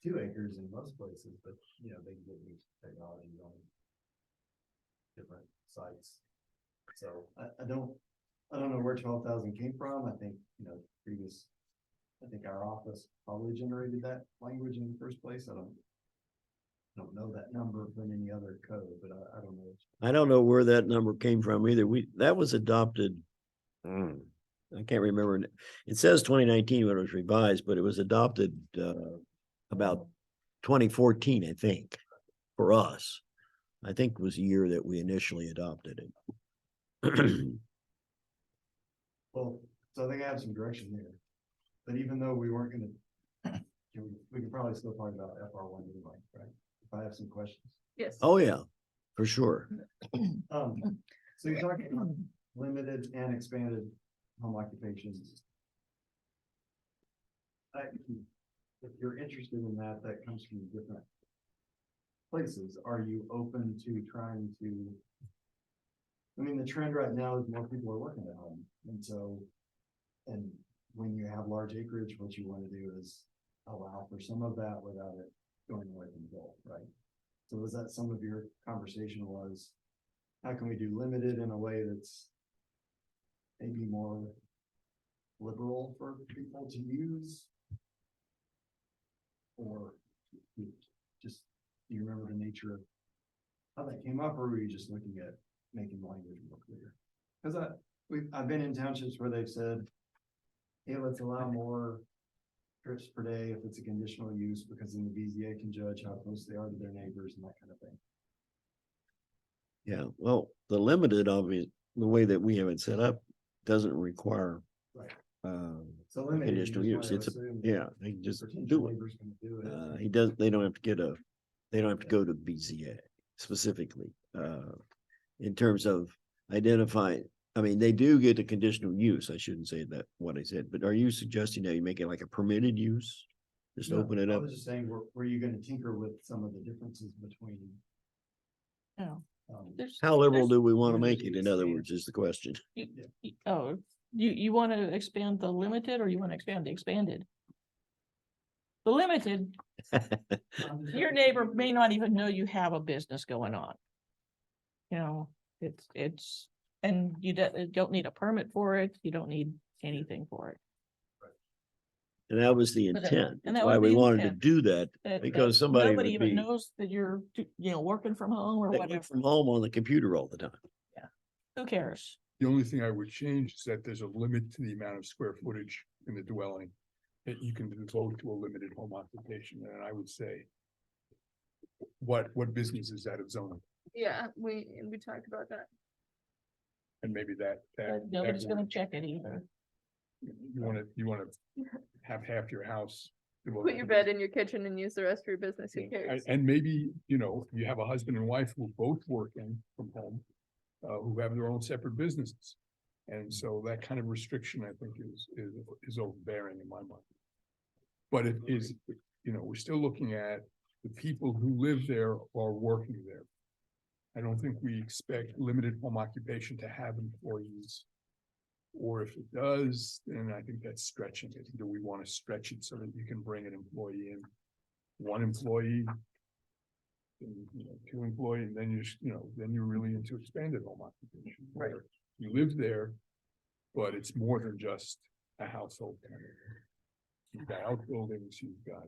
2 acres in most places, but they can get new technology on different sites. So I don't know where 12,000 came from. I think, I think our office probably generated that language in the first place. I don't know that number from any other code, but I don't know. I don't know where that number came from either. That was adopted. I can't remember. It says 2019 when it was revised, but it was adopted about 2014, I think, for us. I think it was the year that we initially adopted it. Well, so I think I have some direction there. But even though we weren't gonna, we could probably still talk about FR1 anyway, right? If I have some questions. Yes. Oh, yeah, for sure. So you're talking about limited and expanded home occupations. If you're interested in that, that comes from different places. Are you open to trying to? I mean, the trend right now is more people are working at home, and so, and when you have large acreage, what you want to do is allow for some of that without it going away from the goal, right? So was that some of your conversation was, how can we do limited in a way that's maybe more liberal for people to use? Or just, do you remember the nature of how that came up, or were you just looking at making the language more clear? Because I've been in townships where they've said, hey, let's allow more trips per day if it's a conditional use, because then the BZA can judge how close they are to their neighbors and that kind of thing. Yeah, well, the limited of it, the way that we have it set up, doesn't require. Right. So limited, you conditional just use, wanna assume yeah, they can just potential do it. neighbors can do it. He does, they don't have to they don't have to go to BZA specifically, in terms of identifying. I mean, they do get a conditional use. I shouldn't say that what I said, but are you suggesting that you make it like a permitted use? Just No, open it I up? was just saying, were you gonna tinker with some of the differences between? No. There's, How liberal there's- do we want to there's make it? In other expand. words, is the question. oh, you want to expand the limited or you want to expand the expanded? The limited, your neighbor may not even know you have a business going on. You know, it's, and you don't need a permit for it, you don't need anything for it. And that was the But that- intent. and That's that why would we be the wanted to intent. do that, because somebody Nobody would even be. knows that you're, working from home or They work whatever. from home on the computer all the time. Who cares? The only thing I would change is that there's a limit to the amount of square footage in the dwelling that you can devote to a limited home occupation, and I would say what business is out of zoning? Yeah, we talked about that. And maybe that. But nobody's gonna check it either. You wanna have half your house. Put your bed in your kitchen and use the rest for your business, who Yeah, cares? And maybe, you have a husband and wife who both working from home, who have their own separate businesses. And so that kind of restriction, I think, is overbearing in my mind. But it is, we're still looking at the people who live there or working there. I don't think we expect limited home occupation to have employees. Or if it does, then I think that's stretching it. Do we want to stretch it so that you can bring an employee in? One employee, two employees, then then you're really into expanded home occupation. Right. where You live there, but it's more than just a household. You've got outbuildings, you've got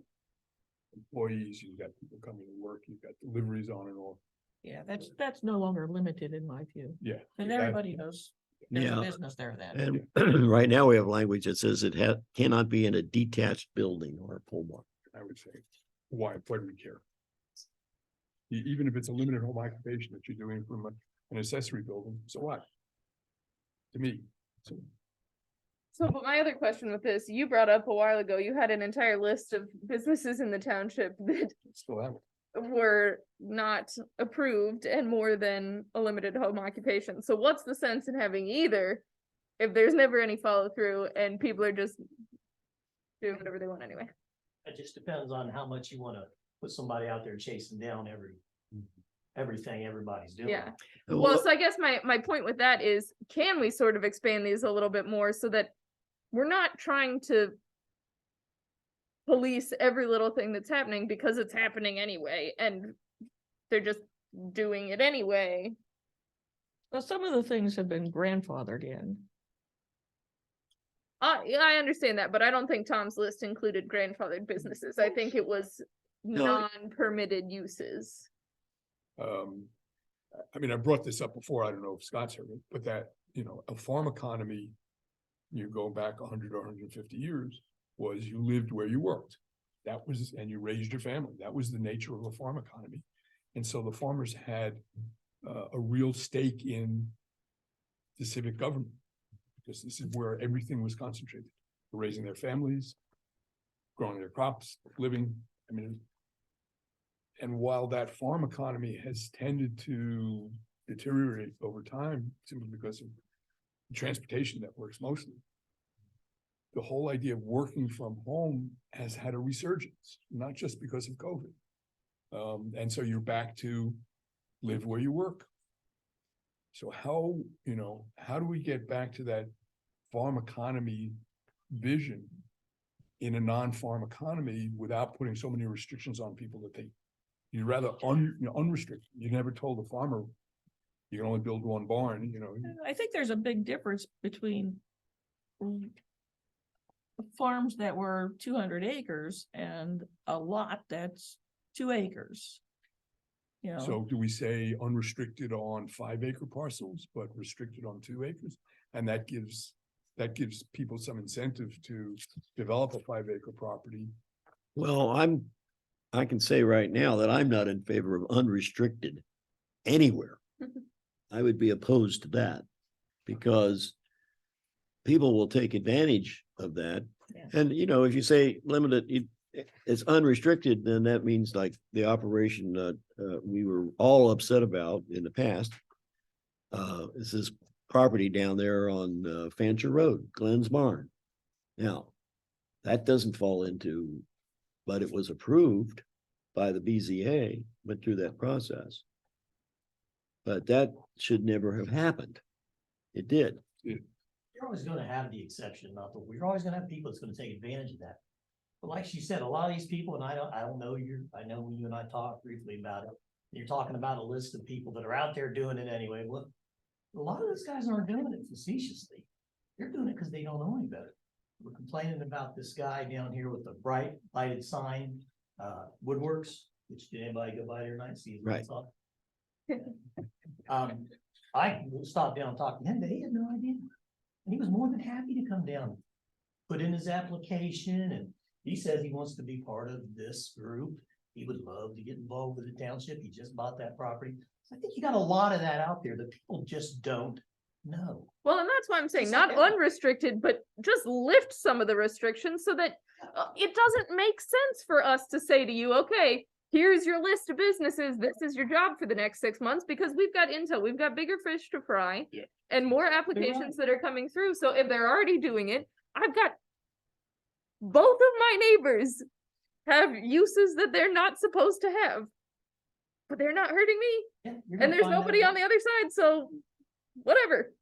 employees, you've got people coming to work, you've got deliveries on and off. Yeah, that's no longer limited in my view. Yeah. And that- everybody knows there's a Yeah. business there then. And right now we have language that says it cannot be in a detached building or a pole barn. I would say, why do we care? Even if it's a limited home occupation that you're doing from an accessory building, so what? To me, So, but my other question with this, you brought up a while ago, you had an entire list of businesses in the township that still have it. were not approved and more than a limited home occupation. So what's the sense in having either if there's never any follow through and people are just doing whatever they want anyway? It just depends on how much you wanna put somebody out there chasing down everything everybody's doing. Yeah. Well, so I guess my point with that is, can we sort of expand these a little bit more so that we're not trying to police every little thing that's happening because it's happening anyway, and they're just doing it anyway. Well, some of the things have been grandfathered in. Yeah, I understand that, but I don't think Tom's list included grandfathered businesses. I think it was No. non-permitted uses. I mean, I brought this up before, I don't know if Scott's heard it, but that, a farm economy, you go back 100 or 150 years, was you lived where you worked. That was, and you raised your family. That was the nature of a farm economy. And so the farmers had a real stake in the civic government, because this is where everything was concentrated, raising their families, growing their crops, living. I mean, And while that farm economy has tended to deteriorate over time, simply because of transportation networks mostly, the whole idea of working from home has had a resurgence, not just because of COVID. And so you're back to live where you work. So how do we get back to that farm economy vision in a non-farm economy without putting so many restrictions on people that you'd rather unrestricted. You never told the farmer you can only build one barn, I think there's a big difference between farms that were 200 acres and a lot that's 2 acres. You know, So do we say unrestricted on 5-acre parcels, but restricted on 2 acres? And that gives people some incentive to develop a 5-acre property. Well, I can say right now that I'm not in favor of unrestricted anywhere. I would be opposed to that because people will take advantage of that. Yeah. And, if you say limited, it's unrestricted, then that means like the operation that we were all upset about in the past. Is this property down there on Fancher Road, Glenn's Barn. Now, that doesn't fall into, but it was approved by the BZA, went through that process. But that should never have happened. It did. You're always gonna have the exception, not the, you're always gonna have people that's gonna take advantage of that. But like she said, a lot of these people, and I don't know I know when you and I talked briefly about it, you're talking about a list of people that are out there doing it anyway. Well, a lot of those guys aren't doing it facetiously. They're doing it because they don't know any better. We're complaining about this guy down here with the bright lighted sign, Woodworks, which did anybody go by there tonight and see his lights off? I stopped down and talked to him, but he had no idea. And he was more than happy to come down, put in his application, and he says he wants to be part of this group. He would love to get involved with the township. He just bought that property. So I think you got a lot of that out there that people just don't know. Well, and that's why I'm saying Just not like that. unrestricted, but just lift some of the restrictions so that it doesn't make sense for us to say to you, okay, here's your list of businesses. This is your job for the next 6 months, because we've got intel, we've got bigger fish to fry and more applications that are coming through. So if they're already doing it, I've got both of my neighbors have uses that they're not supposed to have, but they're not hurting me. Yeah, you're And gonna there's find nobody that on the other side. So whatever.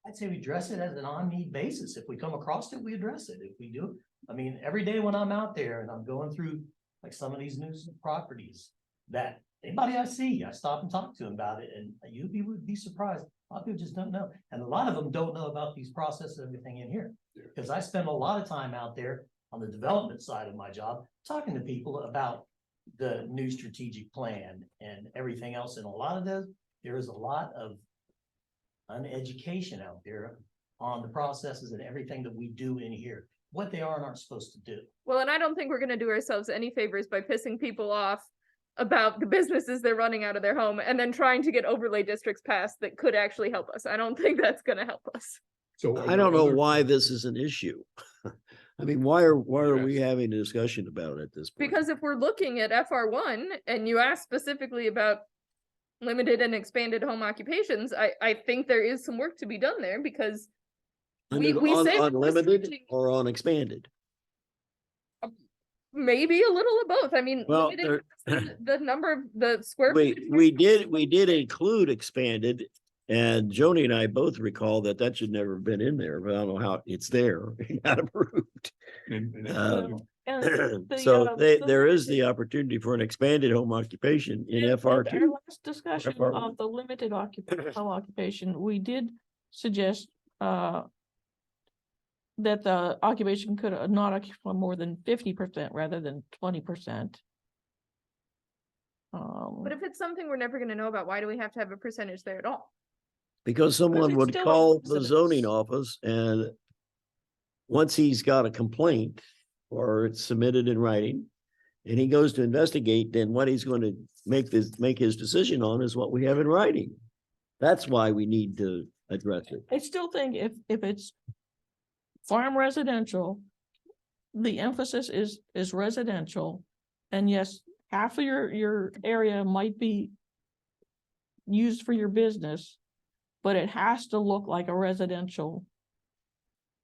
I'd say we address it as an on-need basis. If we come across it, we address it. If we do, I mean, every day when I'm out there and I'm going through like some of these new properties, that anybody I see, I stop and talk to them about it, and you would be surprised. A lot of people just don't know. And a lot of them don't know about these processes and everything in here. Because I spend a lot of time out there on the development side of my job, talking to people about the new strategic plan and everything else. And a lot of those, there is a lot of uneducation out there on the processes and everything that we do in here, what they are and aren't supposed to do. Well, and I don't think we're going to do ourselves any favors by pissing people off about the businesses they're running out of their home and then trying to get overlay districts passed that could actually help us. I don't think that's going to help us. So I don't know why this is an issue. I mean, why are we having a discussion about it at this point? Because if we're looking at FR1 and you ask specifically about limited and expanded home occupations, I think there is some work to be done there, because we say on we're limited restricting- or on expanded? maybe a little of both. I mean, Well, limited the number of the square. We footage- we did include expanded, and Joni and I both recall that should never have been in there, but I don't know how it's there. It got approved. and So there is the opportunity for an expanded home occupation in FR Our two. last discussion FR1. of the limited home occupation, we did suggest that the occupation could not occupy more than 50% rather than 20%. But if it's something we're never going to know about, why do we have to have a percentage there at all? Because someone it's would still call a the residence. zoning office, and once he's got a complaint or it's submitted in writing and he goes to investigate, then what he's going to make his decision on is what we have in writing. That's why we need to address it. I still think if it's farm residential, the emphasis is residential. And yes, half of your area might be used for your business, but it has to look like a residential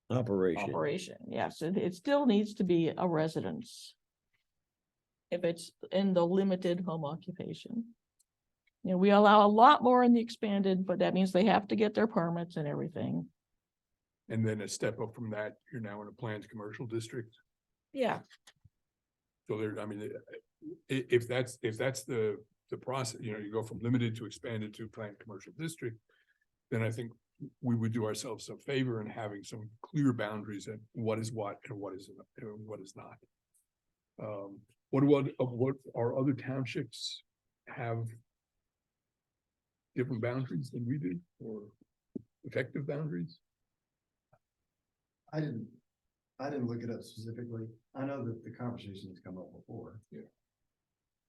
operation. Yes, it still needs to be a residence. If it's in the limited home occupation. You know, we allow a lot more in the expanded, but that means they have to get their permits and everything. And then a step up from that, you're now in a planned commercial district. Yeah, So there, I mean, if that's the process, you know, you go from limited to expanded to planned commercial district, then I think we would do ourselves a favor in having some clear boundaries at what is what and what is not. What are other townships have different boundaries than we do, or effective boundaries? I didn't look it up specifically. I know that the conversation has come up before. Yeah.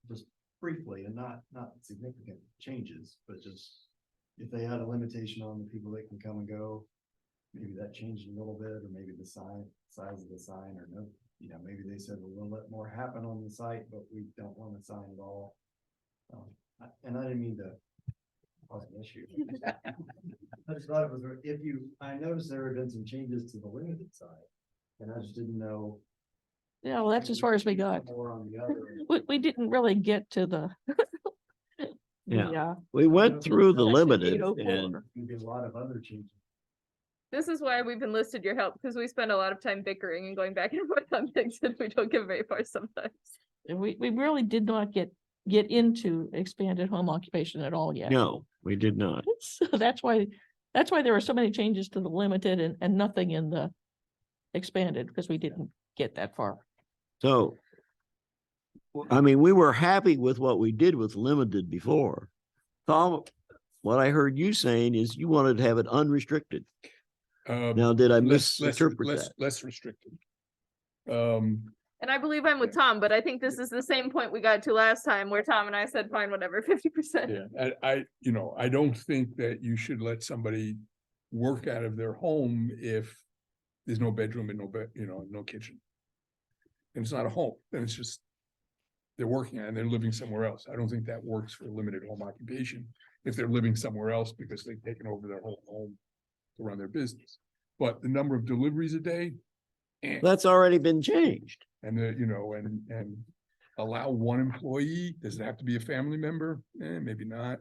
Just briefly and not significant changes, but just if they had a limitation on the people that can come and go, maybe that changed a little bit, or maybe the size of the sign, or no, you know, maybe they said, well, we'll let more happen on the site, but we don't want a sign at all. And I didn't mean to cause an issue. I just thought it was, I noticed there had been some changes to the limited side, and I just didn't know. yeah, well, that's as far as we got. More on the other. We didn't really get to the. Yeah. We went through the limited and There'd be a lot of other changes. This is why we've enlisted your help, because we spend a lot of time bickering and going back and forth on things that we don't get very far sometimes. We really did not get into expanded home occupation at all yet. no, we did not. So that's why there were so many changes to the limited and nothing in the expanded, because we didn't get that far. So, I mean, we were happy with what we did with limited before. Tom, what I heard you saying is you wanted to have it unrestricted. Now, did I misinterpret that? Less restricted. And I believe I'm with Tom, but I think this is the same point we got to last time where Tom and I said, fine, whatever, 50%. Yeah, I don't think that you should let somebody work out of their home if there's no bedroom and no kitchen. And it's not a home, then it's just, they're working and they're living somewhere else. I don't think that works for limited home occupation if they're living somewhere else because they've taken over their whole home to run their business. But the number of deliveries a day. That's already been changed. And and allow one employee, does it have to be a family member? Maybe not,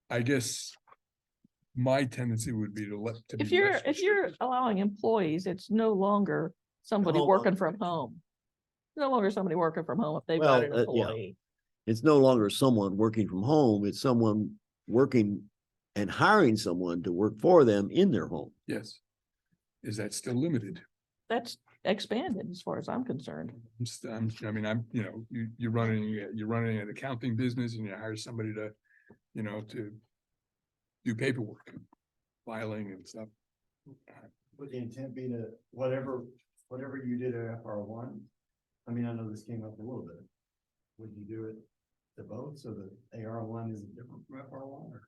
I guess my tendency would be to If you're allowing employees, it's no longer somebody working from home. No longer somebody working from home if they've got an employee. It's no longer someone working from home. It's someone working and hiring someone to work for them in their home. Yes. Is that still limited? That's expanded as far as I'm concerned. You're running an accounting business and you hire somebody to do paperwork, filing and stuff. Would the intent be to whatever you did at FR1? I mean, I know this came up a little bit. Would you do it to both so that AR1 isn't different from FR1? Or?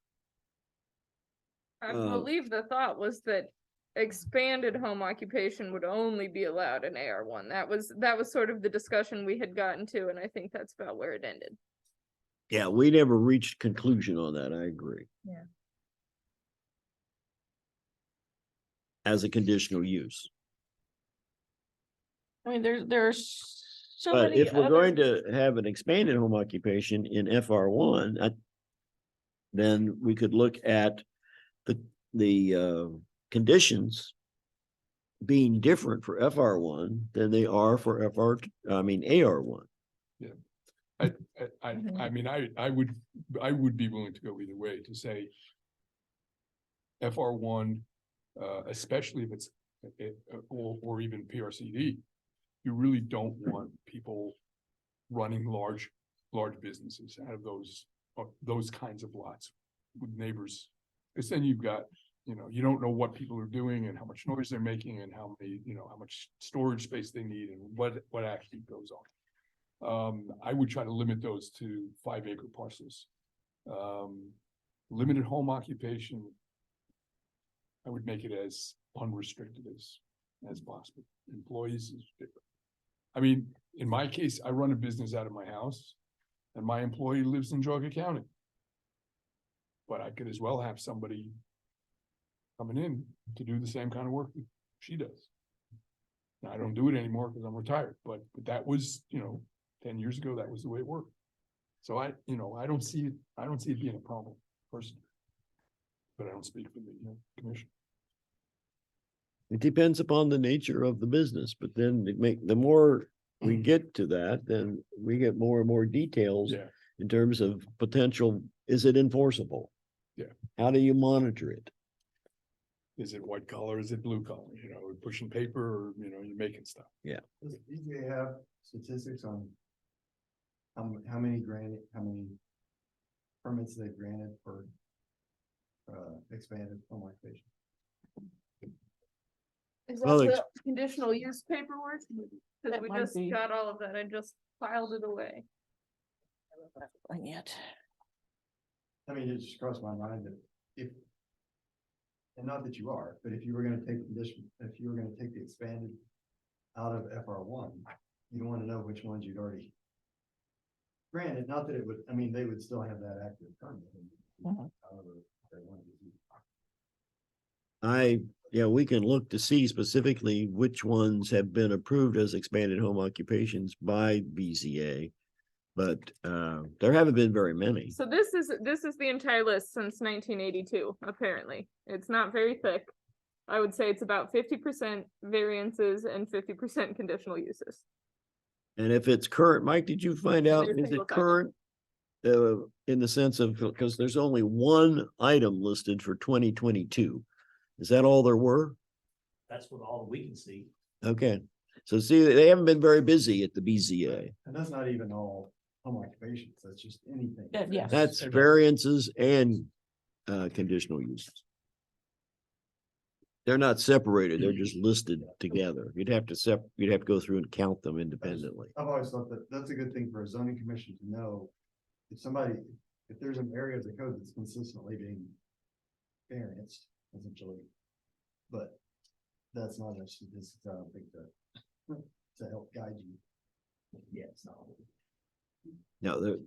I believe the thought was that expanded home occupation would only be allowed in AR1. That was sort of the discussion we had gotten to, and I think that's about where it ended. Yeah, we never reached conclusion on that. I agree. Yeah. As a conditional use. I mean, there's so But many if we're other- going to have an expanded home occupation in FR1, then we could look at the conditions being different for FR1 than they are for AR1. Yeah. I would be willing to go either way to say FR1, especially if it's or even PRCD, you really don't want people running large businesses out of those kinds of lots with neighbors, because then you've got, you don't know what people are doing and how much noise they're making and how much storage space they need and what actually goes on. I would try to limit those to 5-acre parcels. Limited home occupation, I would make it as unrestricted as possible. Employees is different. I mean, in my case, I run a business out of my house and my employee lives in Geauga County. But I could as well have somebody coming in to do the same kind of work that she does. Now, I don't do it anymore because I'm retired, but that was, 10 years ago, that was the way it worked. So I don't see it being a problem personally. But I don't speak for the commission. It depends upon the nature of the business, but then the more we get to that, then we get more and more details Yeah, in terms of potential, is it enforceable? Yeah. How do you monitor it? is it white collar, is it blue collar, we're pushing paper or, you're making stuff. Does BZA have statistics on how many permits they've granted for expanded home occupation? Is Well, that it's- the conditional use paperwork? Cause That we might just be. got all of that, I just filed it away. And yet, I mean, it just crossed my mind that if, and not that you are, but if you were gonna take the expanded out of FR1, you'd wanna know which ones you'd already granted, not that it would, I mean, they would still have that active permit. Mhm. However, they wanted to do. We can look to see specifically which ones have been approved as expanded home occupations by BZA. But there haven't been very many. So this is the entire list since 1982, apparently. It's not very thick. I would say it's about 50% variances and 50% conditional uses. And if it's current, Mike, did you find out, Every is single it time. current? In the sense of, because there's only one item listed for 2022. Is that all there were? That's what all we can see. Okay, so see, they haven't been very busy at the BZA. And that's not even all home occupations, that's just anything. Yeah. That's variances and conditional uses. They're not separated, they're just listed together. You'd have to go through and count them independently. I've always thought that that's a good thing for a zoning commission to know. If there's an area of the code that's consistently being varianced, essentially. But that's not a statistic, I don't think, to help guide you. Yeah, it's not. No,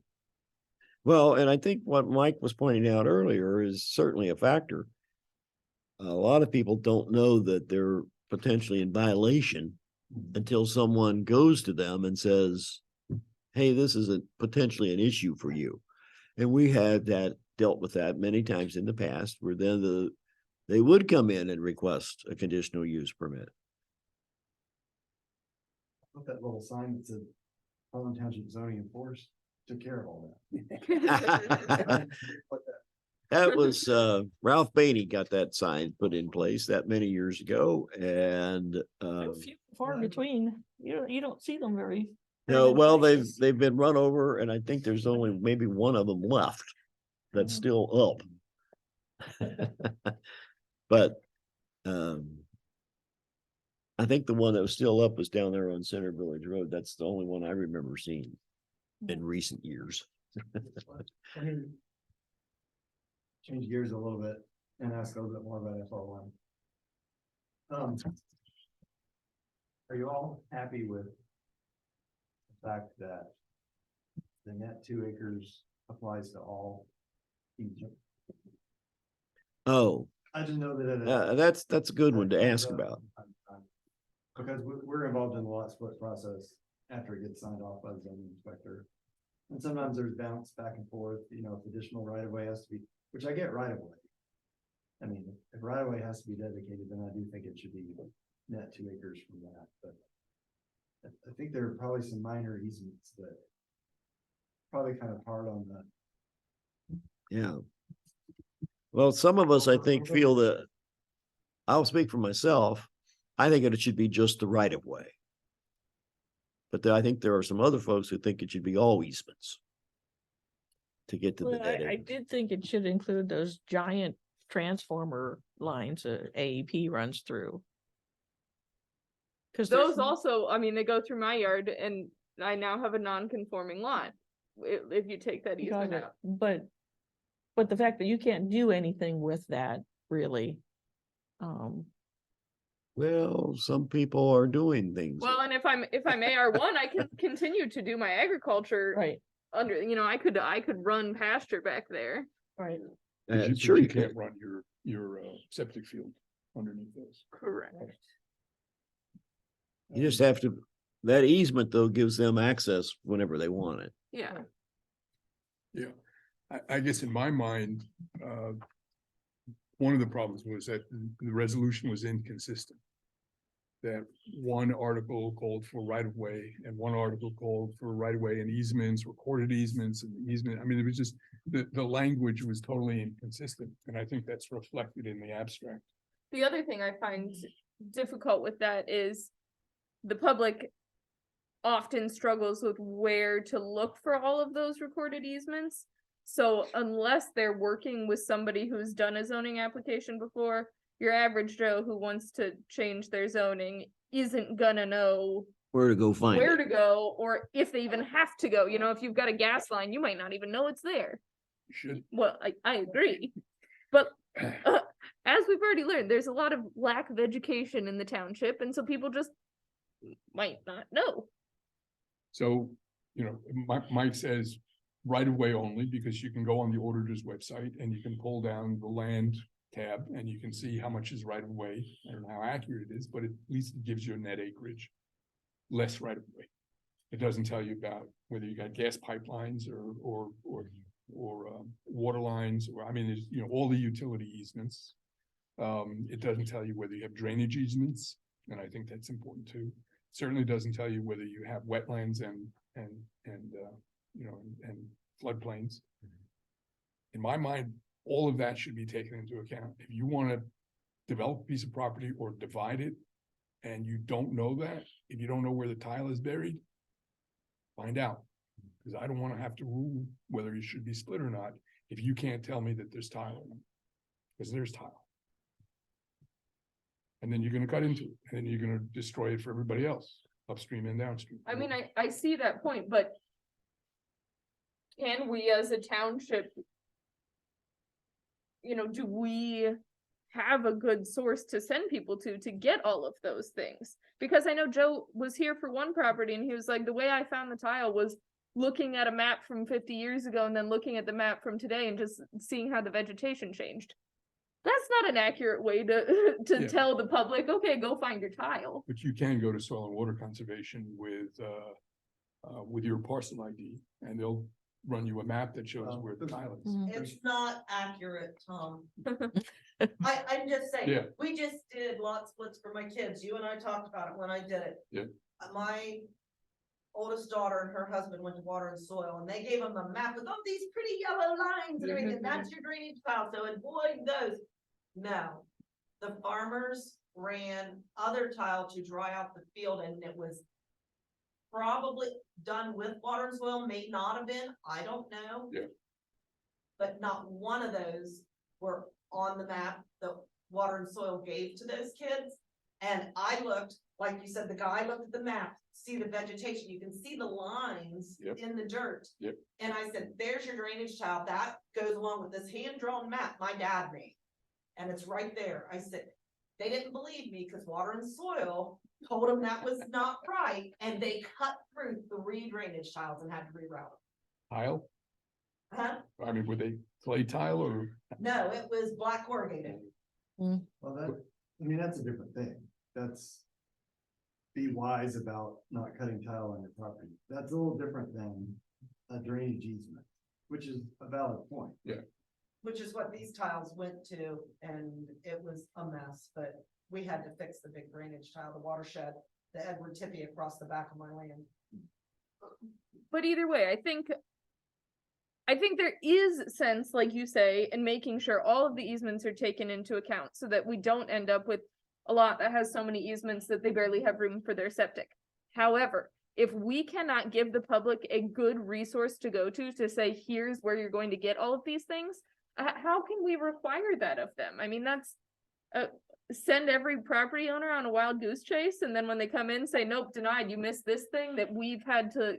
well, and I think what Mike was pointing out earlier is certainly a factor. A lot of people don't know that they're potentially in violation until someone goes to them and says, hey, this is potentially an issue for you. And we have dealt with that many times in the past, where then they would come in and request a conditional use permit. Put that little sign that said Harlem Township zoning enforced took care of all that. That was Ralph Bainey got that sign put in place that many years ago, and they're few and far between. You don't see them very. no, many well, places. they've been run over, and I think there's only maybe one of them left that's still up. But I think the one that was still up was down there on Center Village Road. That's the only one I remember seeing in recent years. I mean, change gears a little bit and ask a little bit more about FR1. Are you all happy with the fact that the net 2 acres applies to all Egypt? Oh, I just know that that's a good one to ask about. Because we're involved in the lot split process after it gets signed off by the zoning inspector. And sometimes there's bounce back and forth, if additional right of way has to be, which I get right of way. I mean, if right of way has to be dedicated, then I do think it should be net 2 acres from that, but I think there are probably some minor easements that probably kind of hard on the. Yeah. Well, some of us, I think, feel that, I'll speak for myself, I think that it should be just the right of way. But I think there are some other folks who think it should be all easements to get to the Well, net I acres. did think it should include those giant transformer lines that AEP runs through. Cause Those also, I mean, they go through my yard and I now have a non-conforming lot. If you take that easement out. But the fact that you can't do anything with that, really. Well, some people are doing things. Well, and if I'm AR1, I can continue to do my agriculture Right, under, I could run pasture back there. right. But you, Sure but you you could. can't run your septic field underneath those. Correct. You just have to, that easement though gives them access whenever they want it. Yeah. Yeah, I guess in my mind, one of the problems was that the resolution was inconsistent. That one article called for right of way and one article called for right of way and easements, recorded easements and easement. I mean, it was just, the language was totally inconsistent. And I think that's reflected in the abstract. The other thing I find difficult with that is the public often struggles with where to look for all of those recorded easements. So unless they're working with somebody who's done a zoning application before, your average Joe who wants to change their zoning isn't gonna know Where to go find where it. to go, or if they even have to go. If you've got a gas line, you might not even know it's there. You should. Well, I agree, but as we've already learned, there's a lot of lack of education in the township, and so people just might not know. So, Mike says right of way only, because you can go on the auditor's website and you can pull down the land tab and you can see how much is right of way. I don't know how accurate it is, but at least it gives you a net acreage, less right of way. It doesn't tell you about whether you got gas pipelines or water lines, or, I mean, there's, all the utility easements. It doesn't tell you whether you have drainage easements, and I think that's important too. Certainly doesn't tell you whether you have wetlands and floodplains. In my mind, all of that should be taken into account. If you want to develop a piece of property or divide it, and you don't know that, if you don't know where the tile is buried, find out. Because I don't want to have to rule whether it should be split or not, if you can't tell me that there's tile in it. Because there's tile. And then you're gonna cut into it, and then you're gonna destroy it for everybody else, upstream and downstream. I mean, I see that point, but can we as a township, do we have a good source to send people to get all of those things? Because I know Joe was here for one property and he was like, the way I found the tile was looking at a map from 50 years ago and then looking at the map from today and just seeing how the vegetation changed. That's not an accurate way to Yeah. tell the public, okay, go find your tile. But you can go to soil and water conservation with your parcel ID, and they'll run you a map that shows where the tile is. Mhm. It's not accurate, Tom. I'm just saying, Yeah. we just did lot splits for my kids. You and I talked about it when I did it. Yeah. My oldest daughter and her husband went to Water and Soil, and they gave them a map with all these pretty yellow lines and everything. That's your drainage tile. So avoid those. No, the farmers ran other tile to dry out the field, and it was probably done with Water and Soil, may not have been, I don't know. Yeah. But not one of those were on the map that Water and Soil gave to those kids. And I looked, like you said, the guy looked at the map, see the vegetation, you can see the lines Yep. in the dirt. Yep. And I said, there's your drainage tile, that goes along with this hand-drawn map my dad made. And it's right there. I said, they didn't believe me because Water and Soil told them that was not right, and they cut through 3 drainage tiles and had to reroute Tile? them. Huh? I mean, were they clay tile or? No, it was black corrugated. Well, that's a different thing. That's be wise about not cutting tile on your property. That's a little different than a drainage easement, which is a valid point. Which is what these tiles went to, and it was a mess, but we had to fix the big drainage tile, the watershed, the Edward Tippy across the back of my land. But either way, I think there is sense, like you say, in making sure all of the easements are taken into account so that we don't end up with a lot that has so many easements that they barely have room for their septic. However, if we cannot give the public a good resource to go to say, here's where you're going to get all of these things, how can we require that of them? I mean, that's send every property owner on a wild goose chase, and then when they come in, say, nope, denied, you missed this thing that we've had to.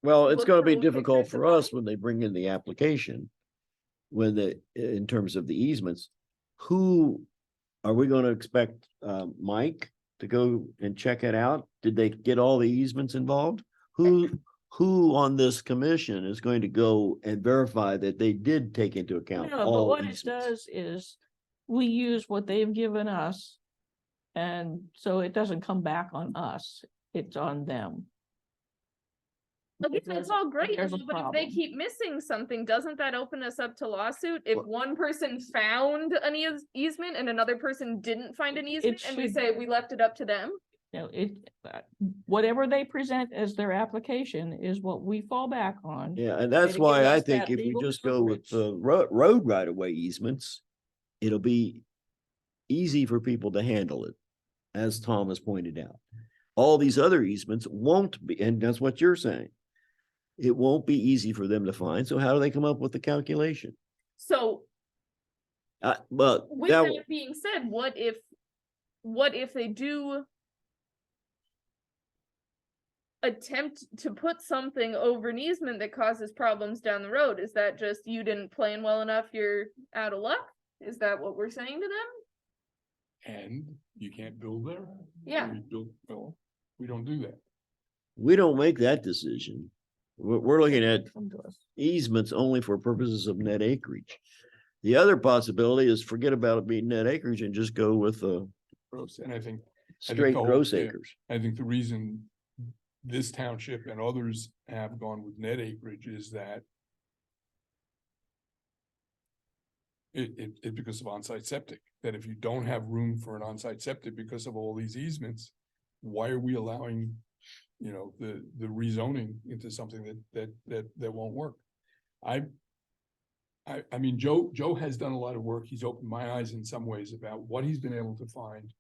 Well, it's Look gonna for be what difficult pictures for to us when they bring in the application. In terms of the easements, who are we gonna expect, Mike to go and check it out? Did they get all the easements involved? Who on this commission is going to go and verify that they did take into account No, but all what it easements? does is we use what they've given us. And so it doesn't come back on us, it's on them. Again, There's- it's all great, there's a but if they problem. keep missing something, doesn't that open us up to lawsuit? If Well- one person found an easement and another person didn't find an easement, and we should- say we left it up to them? You know, whatever they present as their application is what we fall back on. Yeah, and that's to give why I us think that if we legal just go with coverage. the road right of way easements, it'll be easy for people to handle it, as Tom has pointed out. All these other easements won't be, and that's what you're saying. It won't be easy for them to find, so how do they come up with the calculation? So But with that, that being said, what if they do attempt to put something over an easement that causes problems down the road? Is that just you didn't plan well enough, you're out of luck? Is that what we're saying to them? And you can't build there? Yeah. No, we don't do that. we don't make that decision. We're looking at Come to us. easements only for purposes of net acreage. The other possibility is forget about it being net acreage and just go with Gross, and I think straight the whole- gross yeah. acres. I think the reason this township and others have gone with net acreage is that it's because of on-site septic, that if you don't have room for an on-site septic because of all these easements, why are we allowing, you know, the rezoning into something that won't work? I mean, Joe has done a lot of work. He's opened my eyes in some ways about what he's been able to find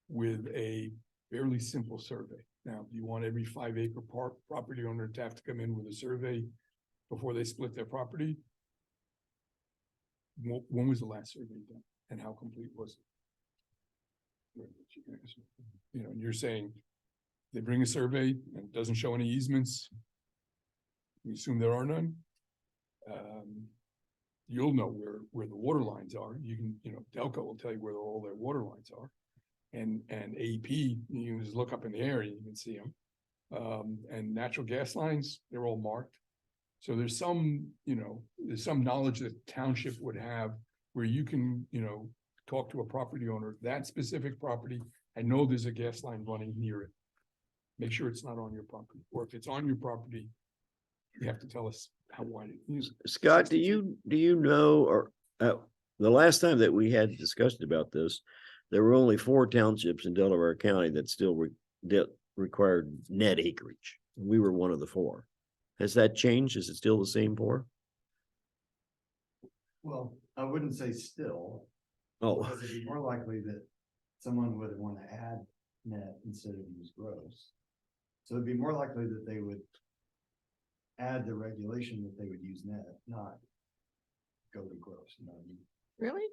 with a fairly simple survey. Now, do you want every 5-acre property owner to have to come in with a survey before they split their property? When was the last survey done and how complete was it? You know, and you're saying they bring a survey and it doesn't show any easements. We assume there are none. You'll know where the water lines are. You can, you know, Delco will tell you where all their water lines are. And AP, you can just look up in the air and you can see them. And natural gas lines, they're all marked. So there's some, you know, there's some knowledge that township would have where you can, you know, talk to a property owner, that specific property, I know there's a gas line running near it. Make sure it's not on your property, or if it's on your property, you have to tell us how wide it is. Scott, do you know, or the last time that we had discussion about this, there were only 4 townships in Delaware County that still required net acreage. We were one of the 4. Has that changed? Is it still the same 4? Well, I wouldn't say still, Oh, because it'd be more likely that someone would want to add net instead of use gross. So it'd be more likely that they would add the regulation that they would use net, not go to gross, you know what I mean? Really?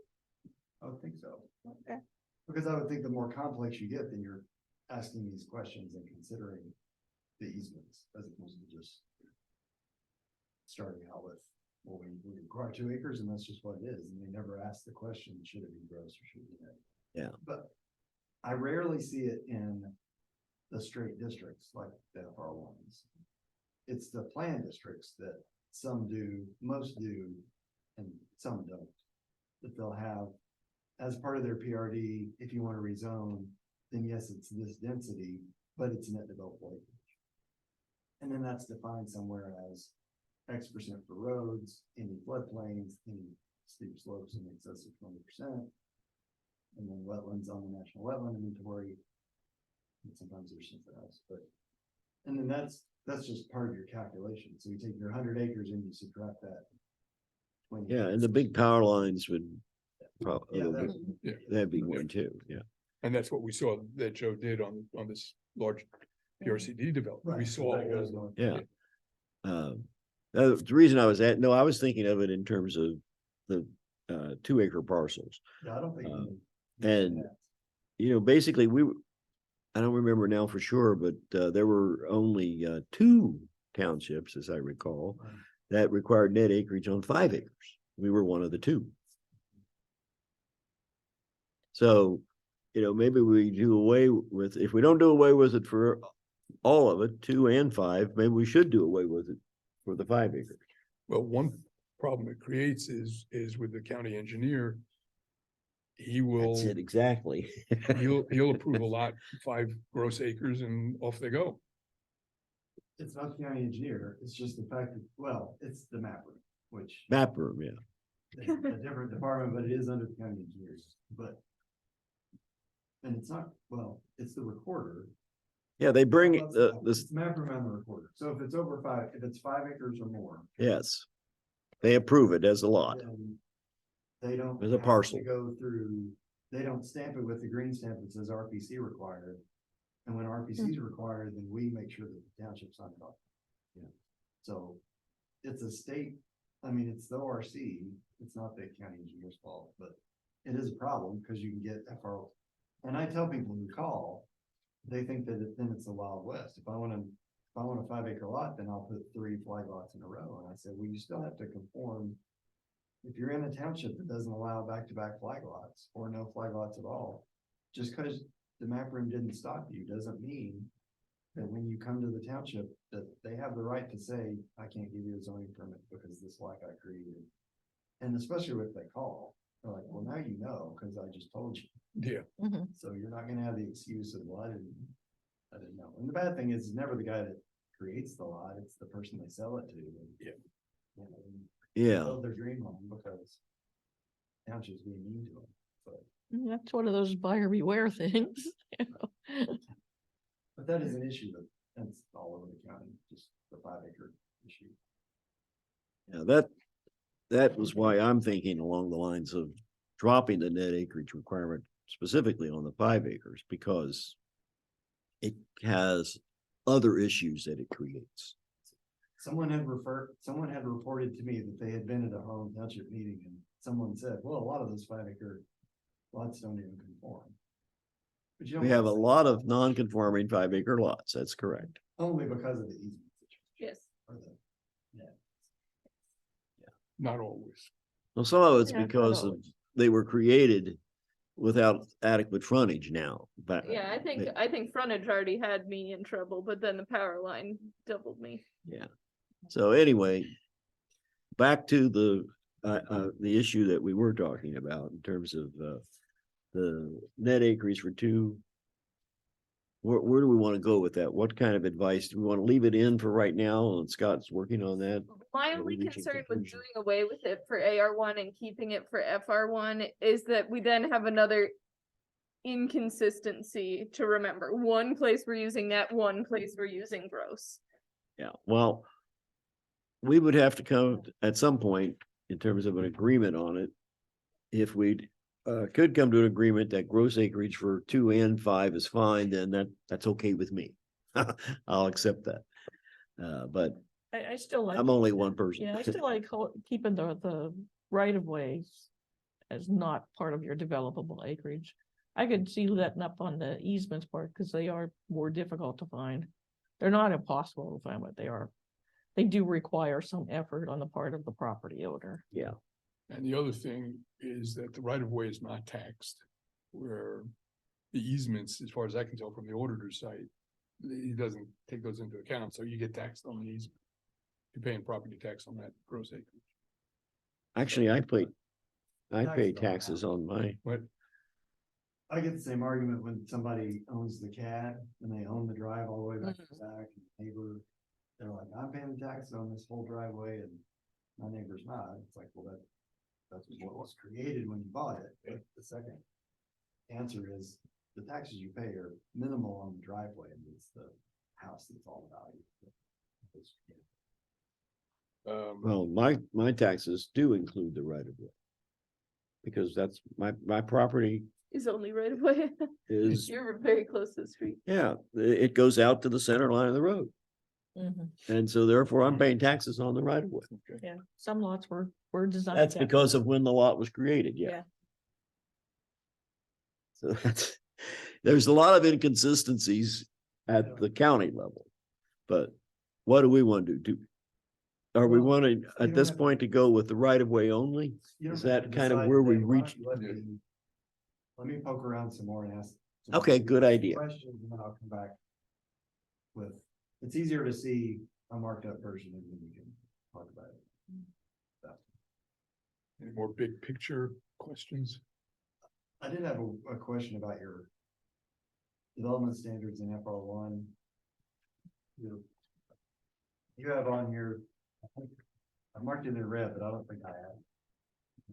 I would think so. Okay. Because I would think the more complex you get, then you're asking these questions and considering the easements as opposed to just starting out with, well, we require 2 acres and that's just what it is. And they never ask the question, should it be gross or should it be net? Yeah. But I rarely see it in the straight districts like the FR ones. It's the plan districts that some do, most do, and some don't. That they'll have as part of their PRD, if you want to rezone, then yes, it's this density, but it's net developable acreage. And then that's defined somewhere as X% for roads, any floodplains, any steep slopes in excess of 20%. And then wetlands on the National Wetland Inventory. And sometimes there's something else, but, and then that's just part of your calculation. So you take your 100 acres and you subtract that. 20 yeah, and acres. the big power lines would Yeah, probably, that'd be one too, yeah. And that's what we saw that Joe did on this large PRCD development. We Right, saw that goes all on. Yeah. The reason I was thinking of it in terms of the 2-acre parcels. Yeah, I don't think. and- You know, basically I don't remember now for sure, but there were only 2 townships, as I recall, that required net acreage on 5 acres. We were one of the 2. So, maybe we do away with, if we don't do away with it for all of it, 2 and 5, maybe we should do away with it for the 5 acres. Well, one problem it creates is with the county engineer. He will, That's it, exactly. he'll approve a lot, 5 gross acres and off they go. It's not the county engineer, it's just the fact that, well, it's the map room, which Map room, yeah. is a different department, but it is under the county engineers, but. And it's not, well, it's the recorder. Yeah, they bring Well, it's this, the map room and the recorder, so if it's over 5, if it's 5 acres or more. yes. They approve it as a lot. then They don't. As a have to parcel. Go through, they don't stamp it with the green stamp that says RPC required. And when RPC is required, then we make sure that the township signs off. Yeah, so it's a state, I mean, it's the ORC, it's not the county engineer's fault, but it is a problem because you can get FRO. And I tell people who call, they think that then it's the Wild West. If I want a 5 acre lot, then I'll put 3 flag lots in a row. And I said, well, you still have to conform. If you're in a township that doesn't allow back-to-back flag lots or no flag lots at all, just because the map room didn't stop you doesn't mean that when you come to the township, that they have the right to say, I can't give you a zoning permit because this lot got created. And especially if they call, they're like, well, now you know, because I just told you. Yeah. So you're not gonna have the excuse of, well, I didn't know. And the bad thing is, it's never the guy that creates the lot, it's the person they sell it to. And, Yeah. you know, and Yeah. build their dream home because township's being mean to them, but. That's one of those buyer beware things. you know. But that is an issue that's all over the county, just the 5 acre issue. Yeah, that was why I'm thinking along the lines of dropping the net acreage requirement specifically on the 5 acres, because it has other issues that it creates. Someone had reported to me that they had been at a Harlem Township meeting and someone said, well, a lot of those 5 acre lots don't even conform. But you don't We have a say lot of non-conforming 5 acre lots, that's correct. only because of the easement situation. Yes. Or the, yeah. Not always. Well, some of it's Yeah, not because of, always. they were created without adequate frontage now, but. Yeah, I think frontage already had me in trouble, but then the power line doubled me. Yeah, so anyway, back to the issue that we were talking about in terms of, the net acreage for 2. Where do we want to go with that? What kind of advice? Do we want to leave it in for right now? And Scott's working on that. My Are we only reaching concern with conclusion? doing away with it for AR1 and keeping it for FR1 is that we then have another inconsistency to remember. One place we're using net, one place we're using gross. Yeah, well, we would have to come at some point in terms of an agreement on it. If we could come to an agreement that gross acreage for 2 and 5 is fine, then that's okay with me. I'll accept that. But I still like. I'm only one person. Yeah, I still like keeping the right of ways as not part of your developable acreage. I could see letting up on the easements part because they are more difficult to find. They're not impossible to find, but they do require some effort on the part of the property owner. Yeah, And the other thing is that the right of way is not taxed, where the easements, as far as I can tell from the auditor's site, he doesn't take those into account, so you get taxed on the easement. You're paying property tax on that gross acreage. actually, I pay Taxes on taxes on my, But I get the same argument when somebody owns the CAD and they own the drive all the way back to the back and the neighbor. They're like, I'm paying the taxes on this whole driveway and my neighbor's not. It's like, well, that's what was created when you bought it. But the second answer is the taxes you pay are minimal on the driveway and it's the house that's all value. well, my taxes do include the right of way. Because that's my property Is only right away. is, You're very close to the street. yeah, it goes out to the center line of the road. And so therefore I'm paying taxes on the right of way. Yeah, some lots were designed. That's that because way. of when the lot was created, yeah. Yeah. So there's a lot of inconsistencies at the county level. But what do we want to do? Are we Well, wanting at don't this have to- point to go with the right of way only? You don't Is have that to kind of decide where we today. Why don't reach? you let let me poke around some more and ask. some more Okay, good idea. Questions, and then I'll come back with, it's easier to see a marked up version and then we can talk about it. Any more big picture questions? I did have a question about your development standards in FR1. You have on here, I marked it in red, but I don't think I have.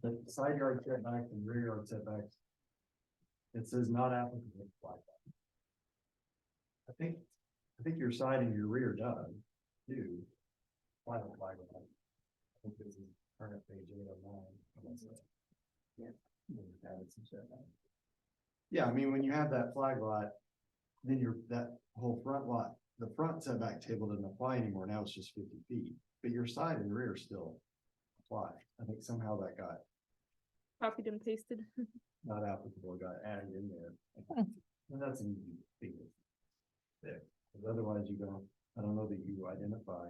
The side yard setbacks and rear yard setbacks. It says not applicable. I think your side and your rear does, do. Why don't I think this is current page 809. Yeah, I mean, when you have that flag lot, then that whole front lot, the front setback table doesn't apply anymore. Now it's just 50 feet, but your side and rear still apply. I think somehow that got Copied and pasted. not applicable, got added in there. And that's an easy thing to fix. Because otherwise you don't, I don't know that you identify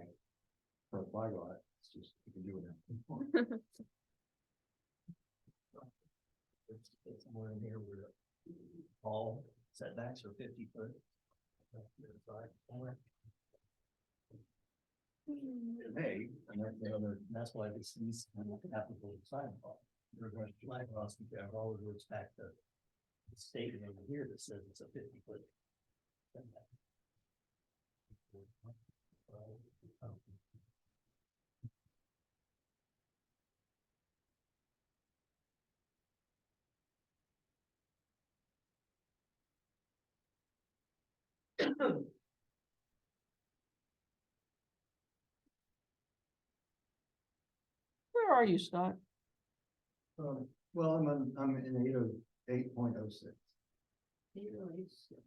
for a flag lot. It's just, you can do it. It's somewhere in here where all setbacks are 50 foot. Hey, and that's the other, that's why this is applicable to sign law. Flag laws, you have all the words back to the statement over here that says it's a 50-foot. Where are you, Scott? Well, I'm in 808.06. 806.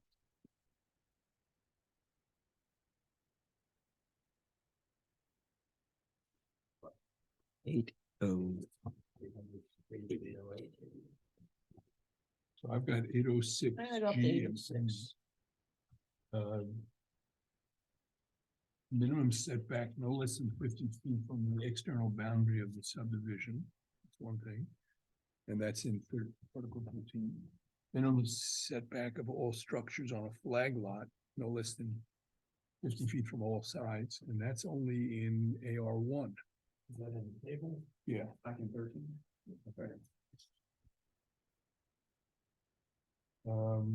So I've got 806 I got G 806. Minimum setback no less than 50 feet from the external boundary of the subdivision. That's one thing. And that's in Article 13. Minimum setback of all structures on a flag lot, no less than 50 feet from all sides, and that's only in AR1. Is that in the table? Yeah. Back in 13. Okay. Well,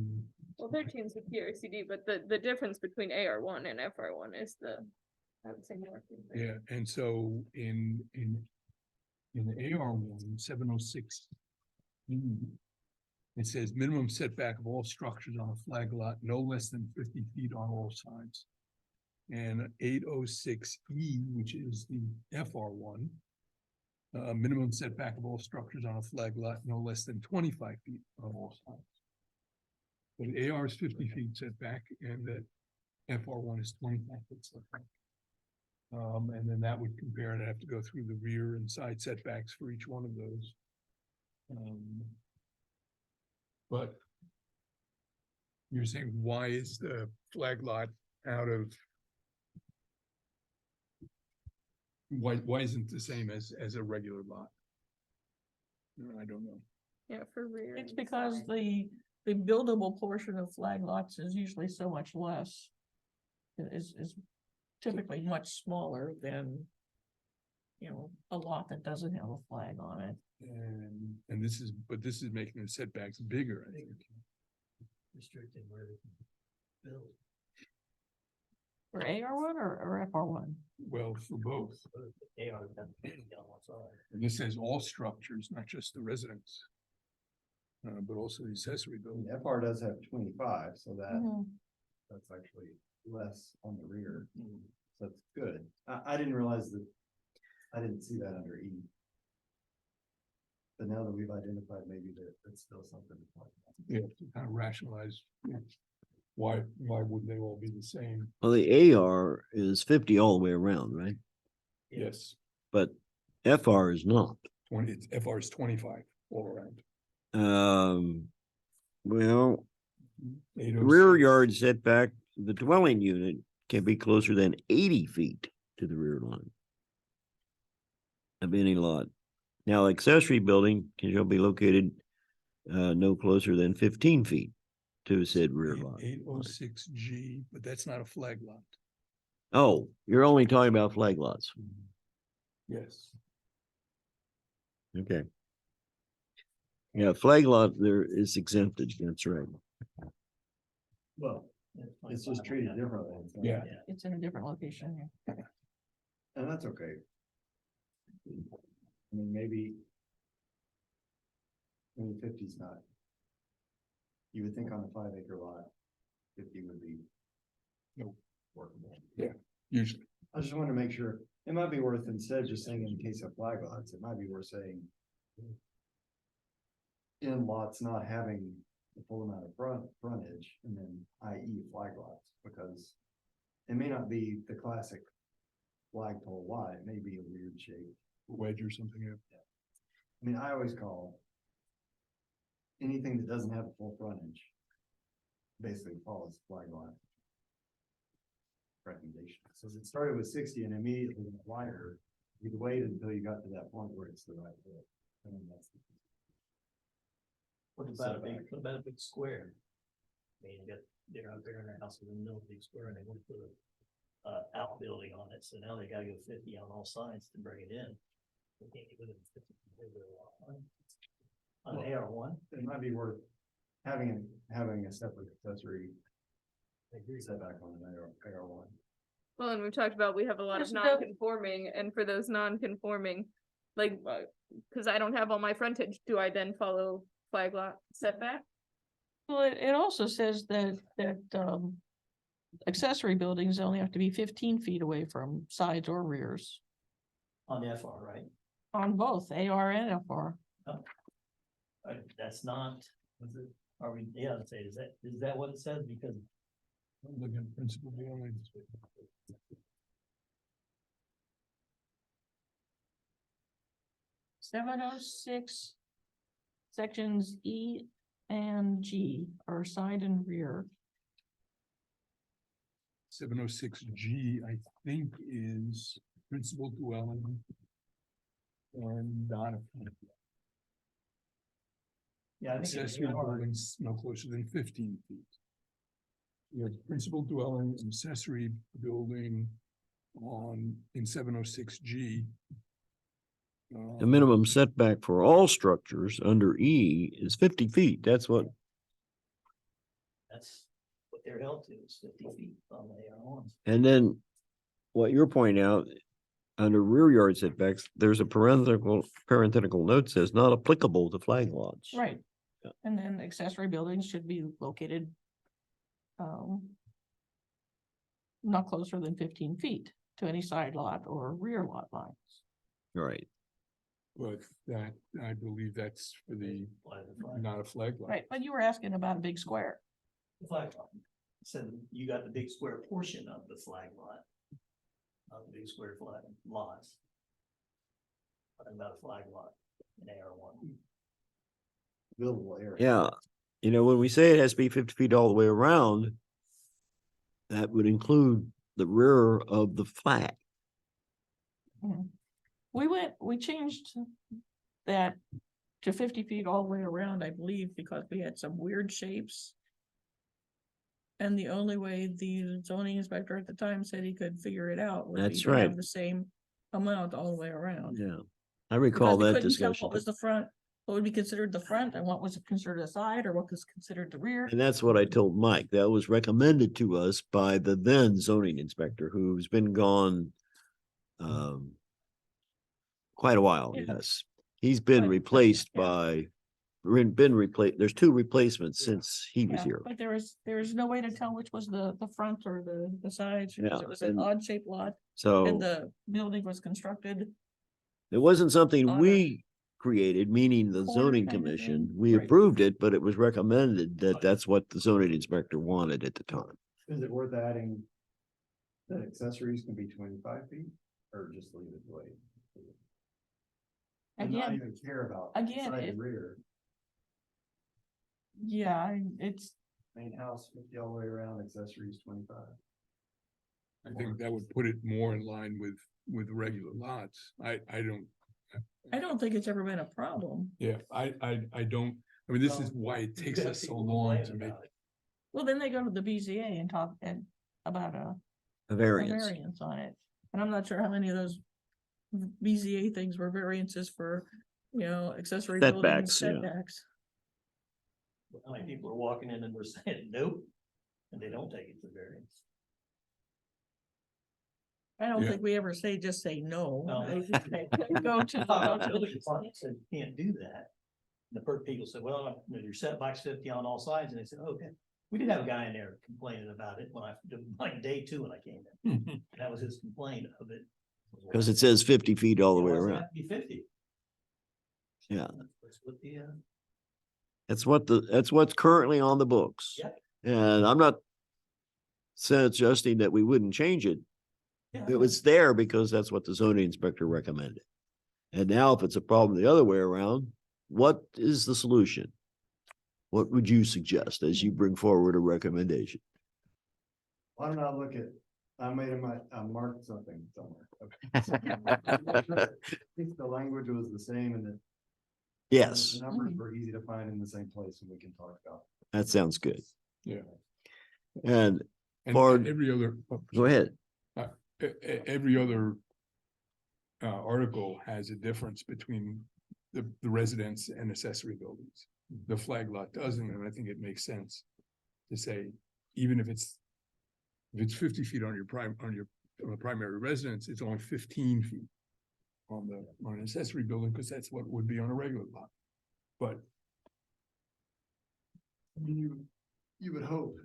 13 is with PRCD, but the difference between AR1 and FR1 is I would say more. Yeah, and so in AR1, 706. It says minimum setback of all structures on a flag lot, no less than 50 feet on all sides. And 806E, which is the FR1, minimum setback of all structures on a flag lot, no less than 25 feet on all sides. But AR is 50 feet setback and the FR1 is 25 feet setback. And then that would compare, and I have to go through the rear and side setbacks for each one of those. But you're saying, why is the flag lot out of? Why isn't the same as a regular lot? I don't know. Yeah, for rear. It's and because side. the buildable portion of flag lots is usually so much less. It is typically much smaller than, a lot that doesn't have a flag on it. And this is making the setbacks bigger, I think. Restricting where they can build. For AR1 or FR1? Well, for both. AR doesn't on one side. And this says all structures, not just the residence. But also the accessory building. FR does have 25, so Mhm. that's actually less on the rear. So that's good. I didn't realize that. I didn't see that under E. But now that we've identified, maybe that's still something to talk about. Yeah, to kind of rationalize why wouldn't they all be the same? Well, the AR is 50 all the way around, right? Yes, But FR is not. FR is 25 all around. Well, 806. rear yard setback, the dwelling unit can be closer than 80 feet to the rear line of any lot. Now, accessory building shall be located no closer than 15 feet to said rear lot. 806G, but that's not a flag lot. Oh, you're only talking about flag lots. Yes. Okay. Yeah, flag lot there is exempted, that's right. Well, it's just treated differently. Yeah. It's in a different location. And that's okay. I mean, maybe 50's not. You would think on a 5 acre lot, 50 would be. Nope. Workable. Usually. I just want to make sure, it might be worth, instead of just saying in case of flag lots, it might be worth saying. In lots not having the full amount of frontage, and then i.e. flag lots, because. It may not be the classic flagpole lot, it may be a weird shape. Wedge or something. Yeah. I mean, I always call. Anything that doesn't have a full frontage. Basically follows flag lot. Recommendation, says it started with 60 and immediately went wider, you'd wait until you got to that point where it's the right width. I mean, that's. What about a big square? I mean, they're out there in their house in the middle of the big square and they want to put a outbuilding on it, so now they gotta go 50 on all sides to bring it in. They can't get within 50 of their lot line. On an AR1. It might be worth having a separate accessory. Setback on an AR1. Well, and we've talked about, we have a lot of There's no- non-conforming, and for those non-conforming, like, cause I don't have all my frontage, do I then follow flag lot setback? Well, it also says that, accessory buildings only have to be 15 feet away from sides or rears On the FR, right? on both AR and FR. That's not, is it, are we, yeah, let's say, is that what it says? Because. I'm looking at principal dwellings. 706 sections E and G are side and rear. 706G, I think, is principal dwelling. And not Yeah, I think. accessory buildings no closer than 15 feet. You have principal dwelling and accessory building in 706G. The minimum setback for all structures under E is 50 feet. That's what, That's what they're held to, is 50 feet on the AR1s. and then what you're pointing out, under rear yard setbacks, there's a parenthetical note says not applicable to flag lots. Right. Yeah. And then accessory buildings should be located not closer than 15 feet to any side lot or rear lot lines. Right. But that, I believe that's for the, not a flag lot. Right, but you were asking about a big square. The flag lot. So you got the big square portion of the flag lot. Of the big square flag lots. Talking about a flag lot in AR1. Buildable area. Yeah. You know, when we say it has to be 50 feet all the way around, that would include the rear of the flag. Mhm. We changed that to 50 feet all the way around, I believe, because we had some weird shapes. And the only way the zoning inspector at the time said he could figure it out would be That's to right. have the same amount all the way around. Yeah. I recall Because they that couldn't tell discussion. what was the front, what would be considered the front and what was considered the side or what was considered the rear. And that's what I told Mike. That was recommended to us by the then zoning inspector who's been gone quite a while, Yeah. yes. He's been But- replaced yeah. by, been replaced, there's 2 replacements since he was Yeah, here. but there was no way to tell which was the front or the sides, because Yeah, it was an and- odd shaped lot and So the building was constructed. it wasn't something on a we created, meaning the corner zoning kind of commission. thing. We Right. approved it, but it was recommended that that's what the zoning inspector wanted at the time. Is it worth adding? That accessories can be 25 feet or just leave it the way? And not Again, even care about again, side if- and rear, yeah, it's, main house 50 all the way around, accessories 25. I think that would put it more in line with regular lots. I don't, I don't think it's ever been a problem. yeah, I don't, I mean, this is why it You takes got us so people long to complaining make. about it. Well, then they go to the BZA and talk about A a variance. variance on it. And I'm not sure how many of those BZA things were variances for, accessory building Setbacks, yeah. setbacks. How many people are walking in and we're saying nope, and they don't take it to variance? I don't Yeah. think we ever just say no. No. They just say, Go to. Building department said you can't do that. The people said, well, your setback's 50 on all sides, and they said, okay. We did have a guy in there complaining about it when I did like day 2 when I came in. That was his complaint of it. Because it says 50 feet all the way It doesn't around. have to be 50. Yeah. That's what the, That's what's currently on the books. Yeah. And I'm not suggesting that we wouldn't change it. yeah. It was there because that's what the zoning inspector recommended. And now if it's a problem the other way around, what is the solution? What would you suggest as you bring forward a recommendation? Why don't I look at, I marked something somewhere. I think the language was the same and Yes, the numbers were easy to find in the same place and we can talk about. that sounds good. Yeah. And And For- every other. go ahead. Every other article has a difference between the residence and accessory buildings. The flag lot doesn't, and I think it makes sense to say, even if it's 50 feet on your primary residence, it's only 15 feet on an accessory building, because that's what would be on a regular lot. But I mean, you would hope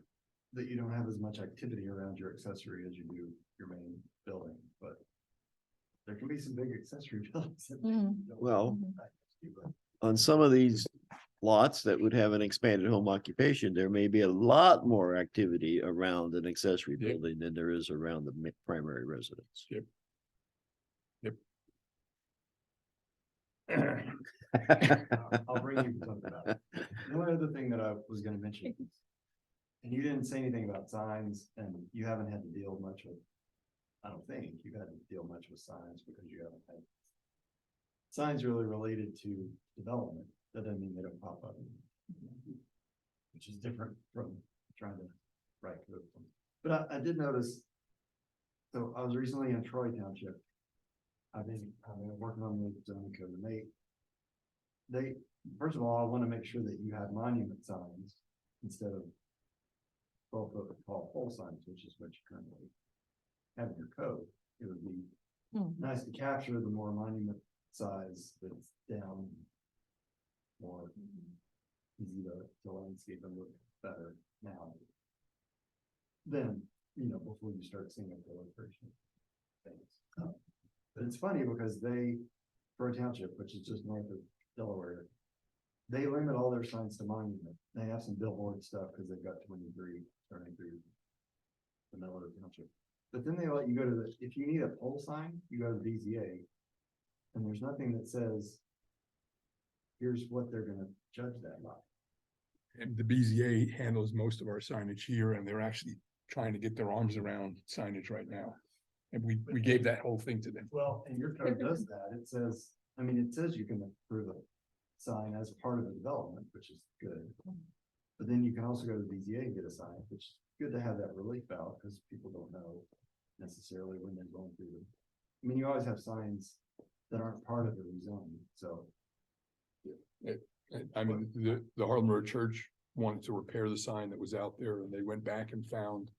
that you don't have as much activity around your accessory as you do your main building, but there can be some big accessory buildings. that Mhm. don't Well, impact you, but on some of these lots that would have an expanded home occupation, there may be a lot more activity around an accessory Yep. building than there is around the primary residence. Yep. I'll bring you something about it. The only other thing that I was gonna mention, and you didn't say anything about signs, and you haven't had to deal much with, I don't think you've had to deal much with signs because you haven't had signs really related to development. That doesn't mean they don't pop up, which is different from trying to write code. But I did notice, so I was recently in Troy Township. I've been working on the zoning code, and they, first of all, I want to make sure that you have monument signs instead of 12-foot tall pole signs, which is what you currently have in your code. It would be nice to capture the more monument size that's down, more easy to landscape and look better now. Then, before you start seeing a proliferation of things. But it's funny because for a township, which is just north of Delaware, they limit all their signs to monument. They have some billboard stuff because they've got 23 starting through the middle of the township. But then they let you go to if you need a pole sign, you go to the BZA. And there's nothing that says, here's what they're gonna judge that by. and the BZA handles most of our signage here, and they're actually trying to get their arms around signage right now. And we gave that whole thing to them. Well, and your code does that. It says you can approve a sign as part of the development, which is good. But then you can also go to the BZA and get a sign, which is good to have that relief valve because people don't know necessarily when they're going through them. I mean, you always have signs that aren't part of the rezoning, so. I mean, the Harlem Road Church wanted to repair the sign that was out there, and they went back and found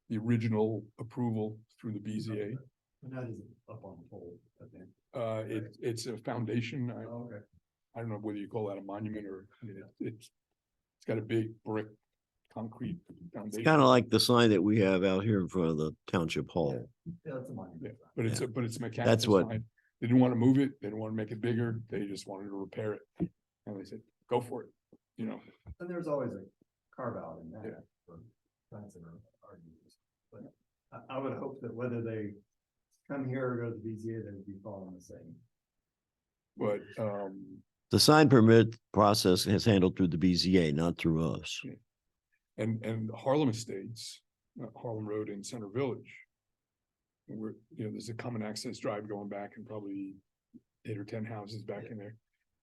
the original approval through the BZA. And that isn't up on the pole, I think. It's a foundation. Oh, okay. I don't know whether you call that a monument or, I mean, it's got a big brick concrete foundation. Kind of like the sign that we have out here in front of the township hall. Yeah, that's a monument. Yeah, but it's a mechanical That's what- sign. They didn't want to move it. They didn't want to make it bigger. They just wanted to repair it. And they said, go for it, And there's always a carve out in Yeah. that for signs that are arguments. But I would hope that whether they come here or go to the BZA, they would be following the same. but, The sign permit process is handled through the BZA, not through us. and Harlem Estates, Harlem Road in Center Village. There's a common access drive going back and probably 8 or 10 houses back in there.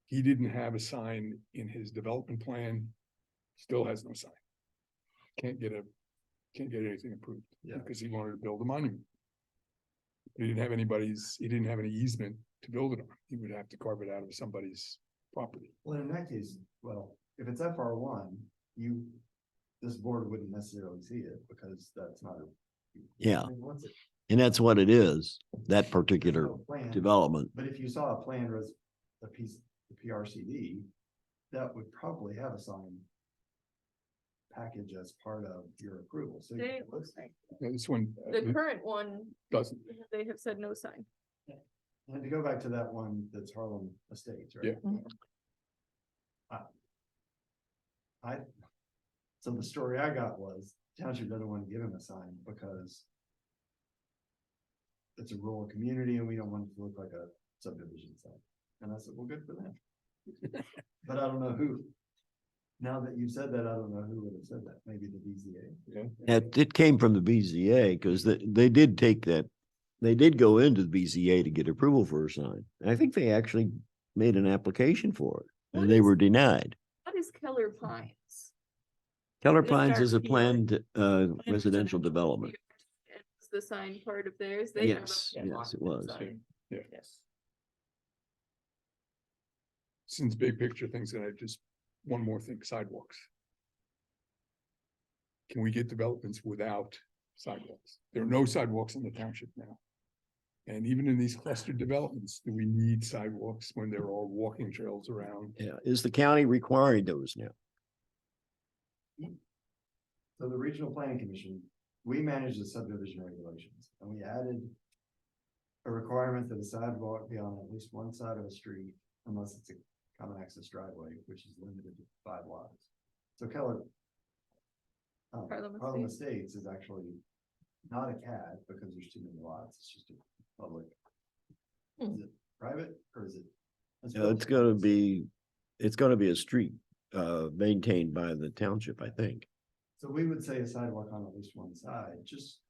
He didn't have a sign in his development plan, still has no sign. Can't get anything approved, Yeah. because he wanted to build a monument. He didn't have any easement to build it on, he would have to carve it out of somebody's property. Well, in that case, well, if it's FR1, this board wouldn't necessarily see it because that's not a. Yeah. I mean, once it- And that's what it is, that there's particular no plan, development. But if you saw a plan, a piece, the PRCD, that would probably have a sign package as part of your approval, so. They- Yeah, this one The current one, doesn't, they have said no sign. And to go back to that one that's Harlem Estates, right? yeah, So the story I got was township doesn't want to give him a sign because it's a rural community and we don't want it to look like a subdivision sign. And I said, well, good for them. But I don't know who, now that you've said that, I don't know who would have said that, maybe the BZA. yeah. It came from the BZA because they did take that, they did go into the BZA to get approval for a sign. And I think they actually made an application for it What and they is- were denied. What is Keller Pines? Keller Is Pines there is a here? planned residential development. And was the sign part of theirs? They have a Yes, yes, it was. sign. Yeah. Yes. Since big picture things, and I just, one more thing, sidewalks. Can we get developments without sidewalks? There are no sidewalks in the township now. And even in these clustered developments, do we need sidewalks when there are walking trails around? Yeah, is the county requiring those now? So the Regional Planning Commission, we manage the subdivision regulations and we added a requirement that a sidewalk be on at least one side of a street unless it's a common access driveway, which is limited to 5 lots. So Keller Harlem Harlem Estates is actually not a CAD because there's too many lots. It's just a public. Is it private or is it? It's gonna be a street maintained by the township, I think. So we would say a sidewalk on at least one side, just,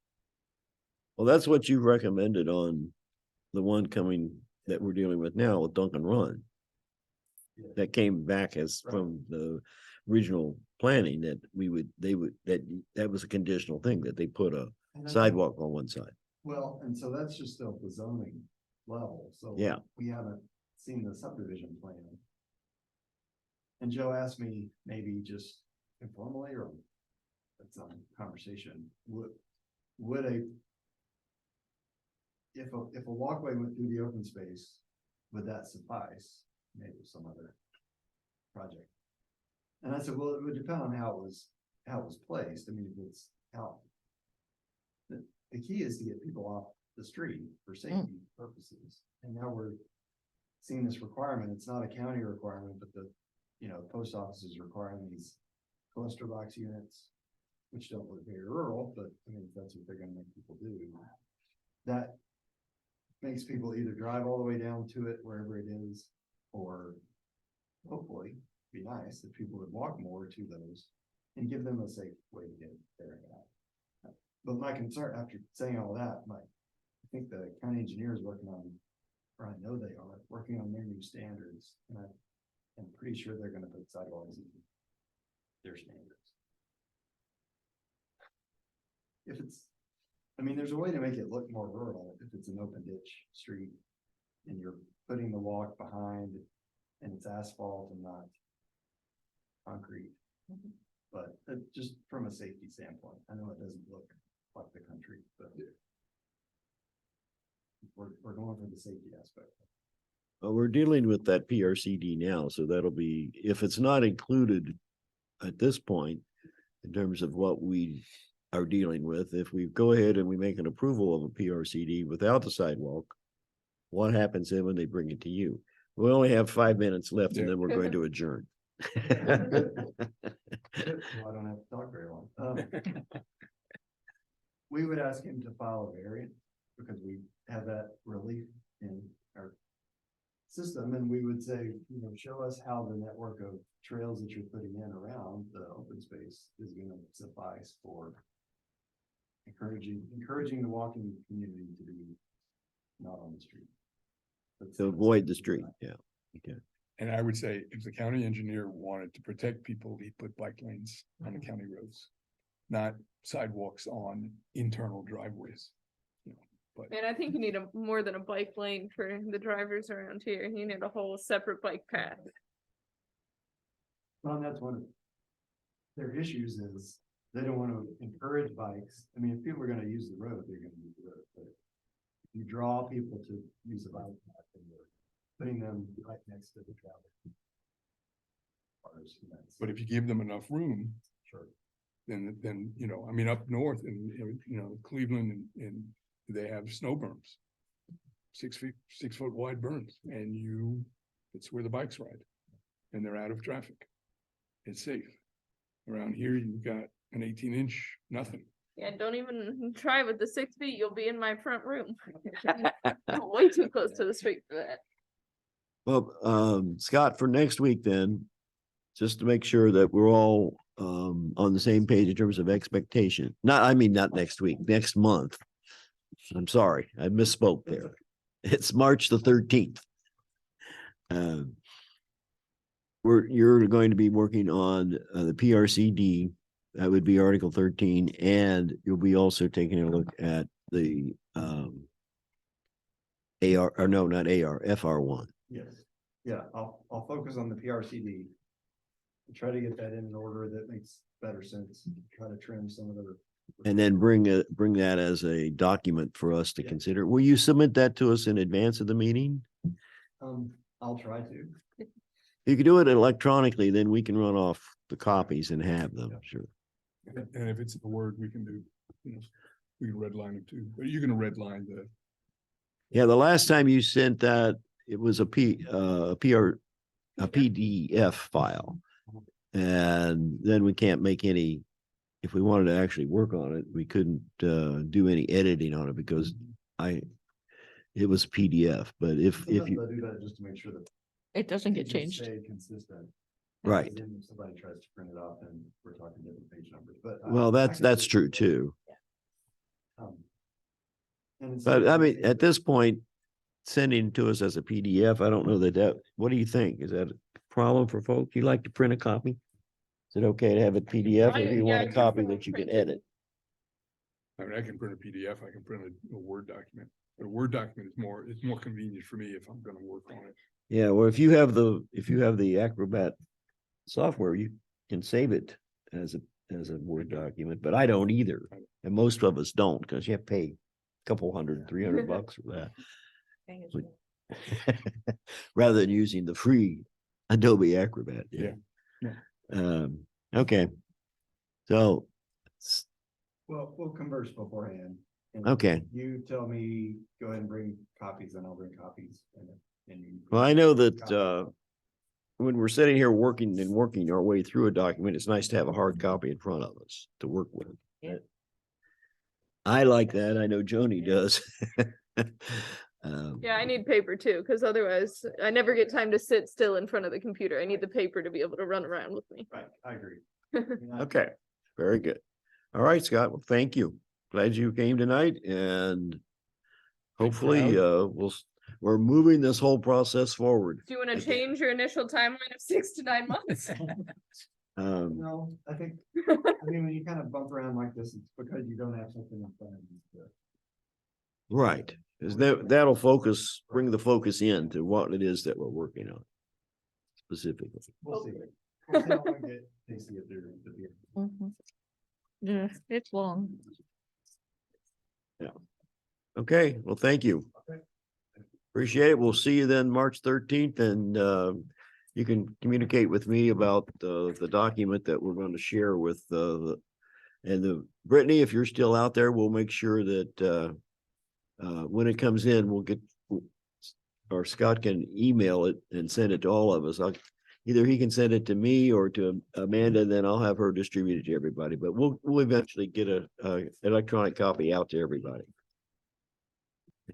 Well, that's what you recommended on the one coming that we're dealing with now with Duncan Run. Yeah. That came back as Right. from the regional planning that that was a conditional thing, that they put a and I think- sidewalk on one side. Well, and so that's just still the zoning level, so. Yeah. We haven't seen the subdivision plan. And Joe asked me, maybe just informally or it's a conversation, would if a walkway went through the open space, would that suffice? Maybe some other project. And I said, well, it would depend on how it was placed. I mean, if it's how. The key is to get people off the street for safety purposes. And now we're seeing this requirement. It's not a county requirement, but the post office is requiring these cluster box units, which don't look very rural, but I mean, that's what they're gonna make people do. That makes people either drive all the way down to it wherever it is, or hopefully be nice if people would walk more to those and give them a safe way to get there and out. But my concern after saying all that, I think the county engineer is working on, or I know they are, working on their new standards. And I'm pretty sure they're gonna put sidewalks in their standards. If it's, I mean, there's a way to make it look more rural if it's an open ditch street and you're putting the walk behind and it's asphalt and not concrete. But just from a safety standpoint, I know it doesn't look like the country, but we're going for the safety aspect. We're dealing with that PRCD now, so that'll be, if it's not included at this point, in terms of what we are dealing with, if we go ahead and we make an approval of a PRCD without the sidewalk, what happens then when they bring it to you? We only have 5 minutes left and Yeah. then we're going to adjourn. Well, I don't have to talk very long. We would ask him to file a variant because we have that relief in our system, and we would say, show us how the network of trails that you're putting in around the open space is gonna suffice for encouraging the walking community to be not on the street. To avoid the street, yeah, okay. And I would say if the county engineer wanted to protect people, he'd put bike lanes on the county roads, not sidewalks on internal driveways. You know, but And I think you need more than a bike lane for the drivers around here. You need a whole separate bike path. Well, that's one of their issues is they don't want to encourage bikes. I mean, if people are gonna use the road, they're gonna use the road, but if you draw people to use a bike path, then you're putting them right next to the traffic. Cars, and that's- but if you give them enough room, Sure. then, you know, I mean, up north and, you know, Cleveland and they have snow berms. 6 foot wide berms and it's where the bikes ride. And they're out of traffic. It's safe. Around here, you've got an 18-inch, nothing. Yeah, don't even try with the 6 feet. You'll be in my front room. Way too close to the street for that. Well, Scott, for next week then, just to make sure that we're all on the same page in terms of expectation. Not next week, next month. I'm sorry, I misspoke there. It's March the 13th. You're going to be working on the PRCD. That would be Article 13, and you'll be also taking a look at the AR, or no, not AR, FR1. Yes, yeah, I'll focus on the PRCD. Try to get that in an order that makes better sense, try to trim some of the. And then bring that as a document for us to consider. Will you submit that to us in advance of the meeting? I'll try to. You can do it electronically, then we can run off the copies and have them, sure. And if it's a word, we can do, you know, we can redline it too, but you're gonna redline the. Yeah, the last time you sent that, it was a PDF file. And then we can't make any, if we wanted to actually work on it, we couldn't do any editing on it because it was PDF, but if Sometimes you. I do that just to make sure that. It doesn't get pages changed. Stay consistent. Right. Then if somebody tries to print it off, then we're talking different page numbers, but. Well, I that's can do true it. too. And it's But I like- mean, at this point, sending to us as a PDF, I don't know what do you think? Is that a problem for folks? You like to print a copy? Is it okay to have a PDF or do you want a copy that you can edit? I mean, I can print a PDF, I can print a Word document, but a Word document is it's more convenient for me if I'm gonna work on it. Yeah, well, if you have the Acrobat software, you can save it as a Word document, but I don't either. And most of us don't, because you have to pay a couple $300 for that. Rather than using the free Adobe Acrobat. Yeah. Okay. So, Well, we'll converse beforehand. and okay. You tell me, go ahead and bring copies and I'll bring copies and you. Well, I know that when we're sitting here working our way through a document, it's nice to have a hard copy in front of us to work with. Yeah. I like that. I know Joni does. Yeah, I need paper too, because otherwise I never get time to sit still in front of the computer. I need the paper to be able to run around with me. Right, I agree. I mean, Okay, very good. All right, Scott. Well, thank you. Glad you came tonight and hopefully we're moving this whole process forward. Do you want to change your initial timeline of 6 to 9 months? No, I think, I mean, when you kind of bump around like this, it's because you don't have something in front of you. Right, because that'll bring the focus in to what it is that we're working on specifically. We'll see. We'll see how long it takes to get through the beer. Mhm. Yeah, it's long. Okay, well, thank you. Okay. Appreciate it. We'll see you then March 13th and you can communicate with me about the document that we're going to share with Brittany, if you're still out there, we'll make sure that when it comes in, or Scott can email it and send it to all of us. Either he can send it to me or to Amanda, then I'll have her distribute it to everybody, but we'll eventually get a electronic copy out to everybody.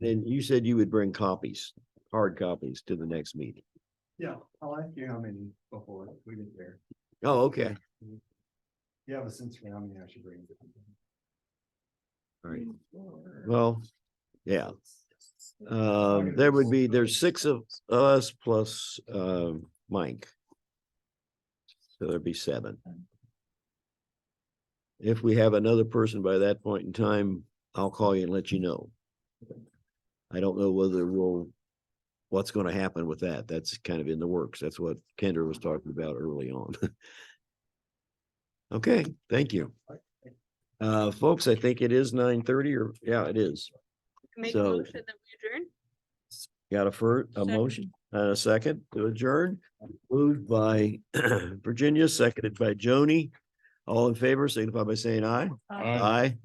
And you said you would bring copies, hard copies to the next meeting. Yeah, I'll ask you how many before we get there. Oh, okay. You have a sense for how many I should bring. All right. Well, yeah. There's 6 of us plus Mike. So there'd be 7. If we have another person by that point in time, I'll call you and let you know. I don't know whether what's gonna happen with that. That's kind of in the works. That's what Kendra was talking about early on. Okay, thank you. Folks, I think it is 9:30 or, yeah, it is. Make a So- motion that we adjourn. Got a Second. motion, and a second to adjourn, moved by Virginia, seconded by Joni. All in favor, signify by saying aye. Aye.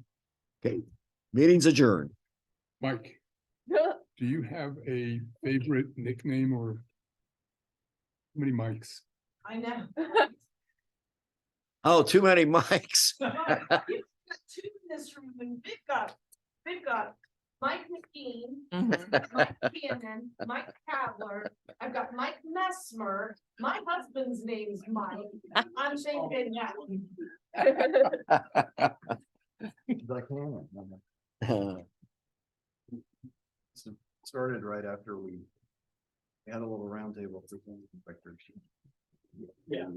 Okay, meeting's adjourned. Mike, do you have a favorite nickname or how many mics? I know. Oh, too many mics. You've got 2 in this room, and they've got Mike McKean, Mike Cannon, Mike Cavler, I've got Mike Messmer, my husband's name's Mike, I'm thinking that. Started right after we had a little roundtable for the inspector. Yeah.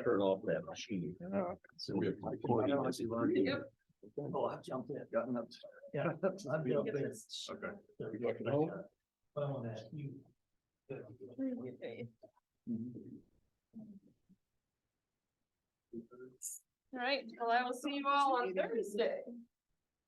Turn off that machine. So we have Yep. Oh, I've jumped in. Gotten up. Yeah. I've jumped in. Okay. Oh, that you. All right, well, I will see you all on Thursday.